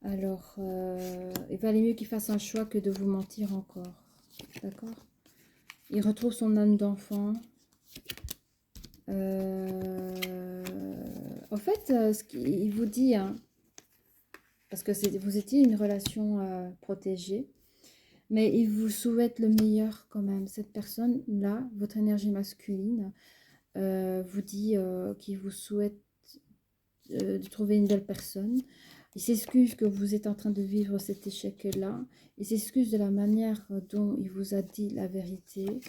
Alors, il valait mieux qu'il fasse un choix que de vous mentir encore. D'accord? Il retrouve son âme d'enfant. En fait, ce qu'il vous dit, hein, parce que vous étiez une relation protégée, mais il vous souhaite le meilleur quand même. Cette personne-là, votre énergie masculine, vous dit qu'il vous souhaite de trouver une belle personne. Il s'excuse que vous êtes en train de vivre cet échec-là. Il s'excuse de la manière dont il vous a dit la vérité.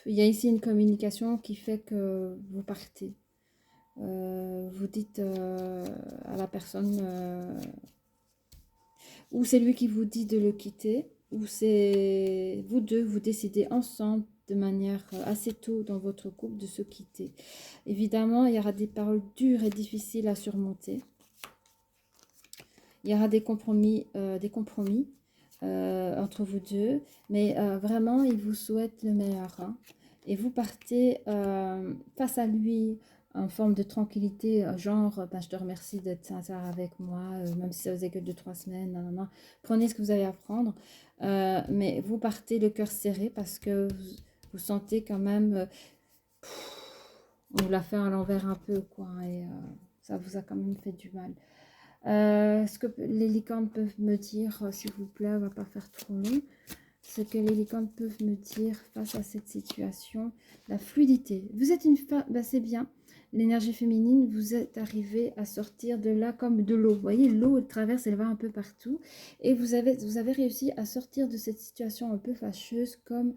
Il y a ici une communication qui fait que vous partez. Vous dites à la personne, ou c'est lui qui vous dit de le quitter, ou c'est vous deux, vous décidez ensemble de manière assez tôt dans votre couple de se quitter. Évidemment, il y aura des paroles dures et difficiles à surmonter. Il y aura des compromis entre vous deux, mais vraiment, il vous souhaite le meilleur, hein. Et vous partez face à lui en forme de tranquillité, genre, ben, je te remercie d'être sincère avec moi, même si ça faisait que 2-3 semaines, non, non, non. Prenez ce que vous avez à prendre, mais vous partez le cœur serré parce que vous sentez quand même, on vous l'a fait à l'envers un peu, quoi, et ça vous a quand même fait du mal. Ce que les licornes peuvent me dire, s'il vous plaît, on va pas faire trop long. Ce que les licornes peuvent me dire face à cette situation, la fluidité. Vous êtes une femme, ben c'est bien. L'énergie féminine, vous êtes arrivé à sortir de là comme de l'eau. Vous voyez, l'eau traverse, elle va un peu partout. Et vous avez réussi à sortir de cette situation un peu fâcheuse comme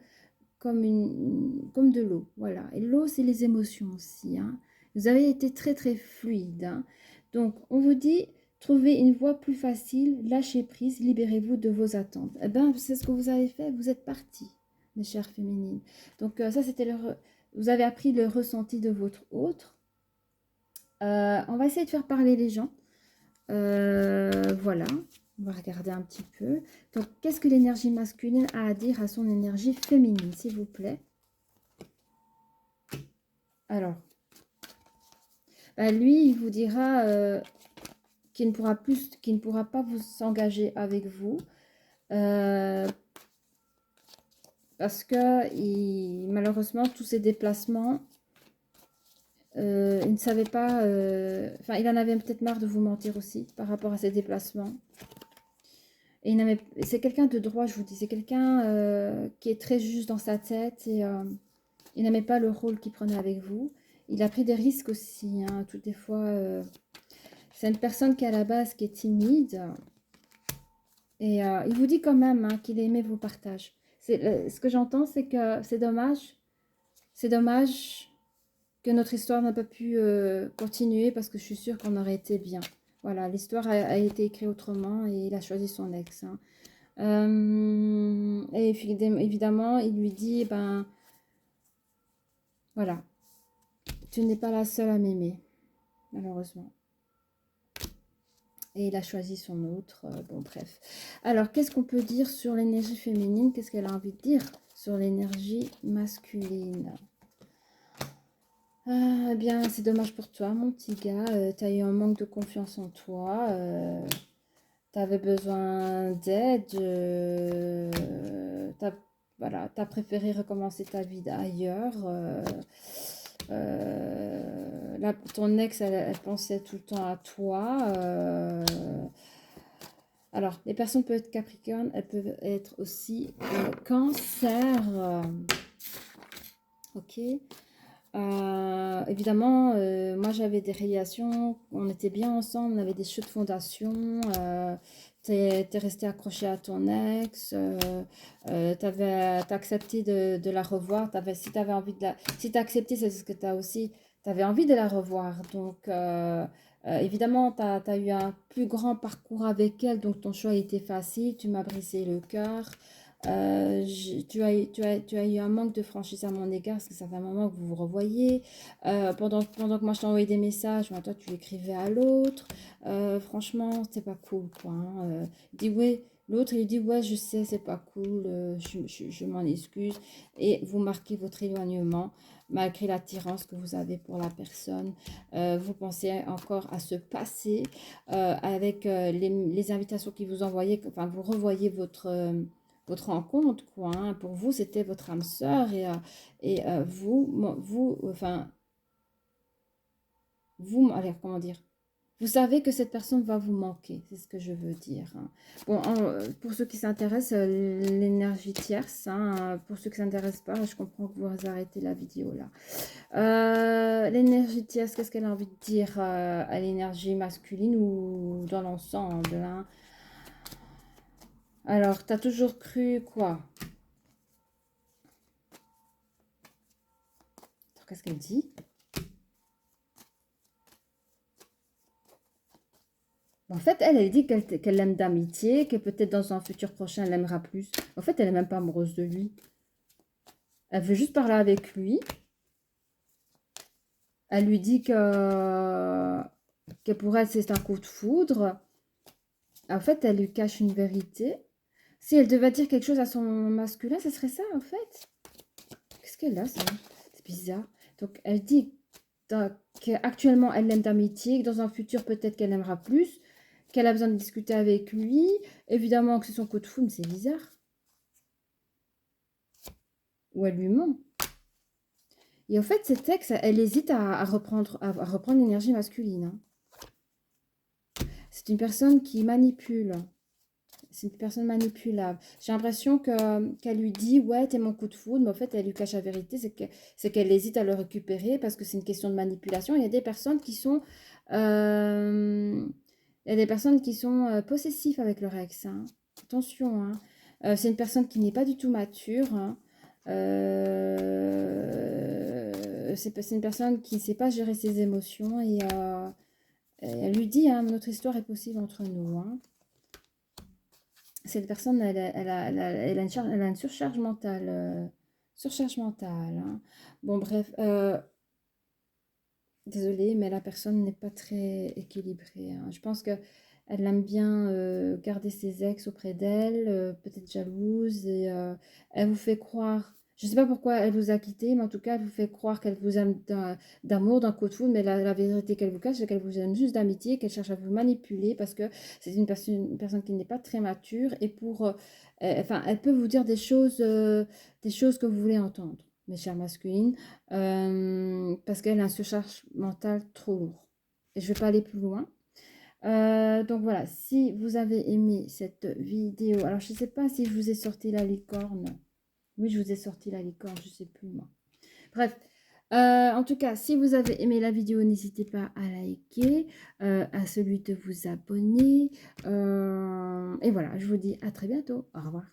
de l'eau. Voilà. Et l'eau, c'est les émotions aussi, hein. Vous avez été très, très fluide, hein. Donc, on vous dit, trouvez une voie plus facile, lâchez prise, libérez-vous de vos attentes. Eh bien, c'est ce que vous avez fait, vous êtes parti, mes chères féminines. Donc, ça, c'était vous avez appris le ressenti de votre autre. On va essayer de faire parler les gens. Voilà, on va regarder un petit peu. Donc, qu'est-ce que l'énergie masculine a à dire à son énergie féminine, s'il vous plaît? Alors, lui, il vous dira qu'il ne pourra pas vous s'engager avec vous parce que malheureusement, tous ces déplacements, il ne savait pas, enfin, il en avait peut-être marre de vous mentir aussi par rapport à ces déplacements. Et c'est quelqu'un de droit, je vous dis, c'est quelqu'un qui est très juste dans sa tête et il n'aimait pas le rôle qu'il prenait avec vous. Il a pris des risques aussi, hein, toutes les fois. C'est une personne qui, à la base, qui est timide. Et il vous dit quand même, hein, qu'il aimait vos partages. Ce que j'entends, c'est que c'est dommage. C'est dommage que notre histoire n'a pas pu continuer parce que je suis sûre qu'on aurait été bien. Voilà, l'histoire a été écrite autrement et il a choisi son ex, hein. Et évidemment, il lui dit, ben, voilà, tu n'es pas la seule à m'aimer, malheureusement. Et il a choisi son autre. Bon, bref. Alors, qu'est-ce qu'on peut dire sur l'énergie féminine? Qu'est-ce qu'elle a envie de dire sur l'énergie masculine? Ah, eh bien, c'est dommage pour toi, mon petit gars. Tu as eu un manque de confiance en toi. Tu avais besoin d'aide. Voilà, tu as préféré recommencer ta vie ailleurs. Ton ex, elle pensait tout le temps à toi. Alors, les personnes peuvent être Capricorne, elles peuvent être aussi Cancer. Ok. Évidemment, moi j'avais des relations, on était bien ensemble, on avait des jeux de fondation. T'es resté accroché à ton ex, t'as accepté de la revoir. Si t'avais envie de si t'as accepté, c'est ce que t'as aussi, t'avais envie de la revoir. Donc, évidemment, t'as eu un plus grand parcours avec elle, donc ton choix était facile. Tu m'as brisé le cœur. Tu as eu un manque de franchise à mon égard parce que ça fait un moment que vous vous revoyez. Pendant que moi je t'envoyais des messages, toi tu écrivais à l'autre. Franchement, c'est pas cool quoi. Hein. Il dit ouais, l'autre il dit ouais, je sais, c'est pas cool, je m'en excuse. Et vous marquez votre éloignement malgré l'attirance que vous avez pour la personne. Vous pensez encore à se passer avec les invitations qu'ils vous envoyaient. Enfin, vous revoyez votre rencontre, quoi. Hein. Pour vous, c'était votre âme sœur allez, comment dire? Vous savez que cette personne va vous manquer, c'est ce que je veux dire. Hein. Bon, pour ceux qui s'intéressent, l'énergie tierce, hein, pour ceux qui ne s'intéressent pas, je comprends que vous arrêtez la vidéo là. L'énergie tierce, qu'est-ce qu'elle a envie de dire à l'énergie masculine ou dans l'ensemble hein. Alors, tu as toujours cru quoi? Qu'est-ce qu'elle dit? En fait, elle dit qu'elle l'aime d'amitié, que peut-être dans un futur prochain, elle l'aimera plus. En fait, elle n'est même pas amoureuse de lui. Elle veut juste parler avec lui. Elle lui dit que pour elle, c'est un coup de foudre. En fait, elle lui cache une vérité. Si elle devait dire quelque chose à son masculin, ce serait ça, en fait. Qu'est-ce qu'elle a, ça? C'est bizarre. Donc, elle dit qu'actuellement, elle l'aime d'amitié, que dans un futur, peut-être qu'elle aimera plus, qu'elle a besoin de discuter avec lui. Évidemment que c'est son coup de foudre, mais c'est bizarre. Ou elle lui ment. Et en fait, cette ex, elle hésite à reprendre l'énergie masculine. Hein. C'est une personne qui manipule. C'est une personne manipulable. J'ai l'impression qu'elle lui dit ouais, t'es mon coup de foudre, mais en fait, elle lui cache la vérité, c'est qu'elle hésite à le récupérer parce que c'est une question de manipulation. Il y a des personnes qui sont, possessives avec leur ex. Hein. Attention, hein. C'est une personne qui n'est pas du tout mature. Hein. C'est une personne qui ne sait pas gérer ses émotions et elle lui dit hein, notre histoire est possible entre nous. Hein. Cette personne, elle a une surcharge mentale. Surcharge mentale. Hein. Bon, bref. Désolée, mais la personne n'est pas très équilibrée. Hein. Je pense qu'elle aime bien garder ses ex auprès d'elle, peut-être jalouse, et elle vous fait croire. Je ne sais pas pourquoi elle vous a quitté, mais en tout cas, elle vous fait croire qu'elle vous aime d'amour, d'un coup de foudre, mais la vérité qu'elle vous cache, c'est qu'elle vous aime juste d'amitié, qu'elle cherche à vous manipuler parce que c'est une personne qui n'est pas très mature et enfin, elle peut vous dire des choses que vous voulez entendre, mes chères masculines. Parce qu'elle a un surcharge mentale trop lourd. Et je ne vais pas aller plus loin. Donc voilà, si vous avez aimé cette vidéo, alors je ne sais pas si je vous ai sorti la licorne. Oui, je vous ai sorti la licorne, je ne sais plus moi. Bref, en tout cas, si vous avez aimé la vidéo, n'hésitez pas à liker, à celui de vous abonner. Et voilà, je vous dis à très bientôt. Au revoir.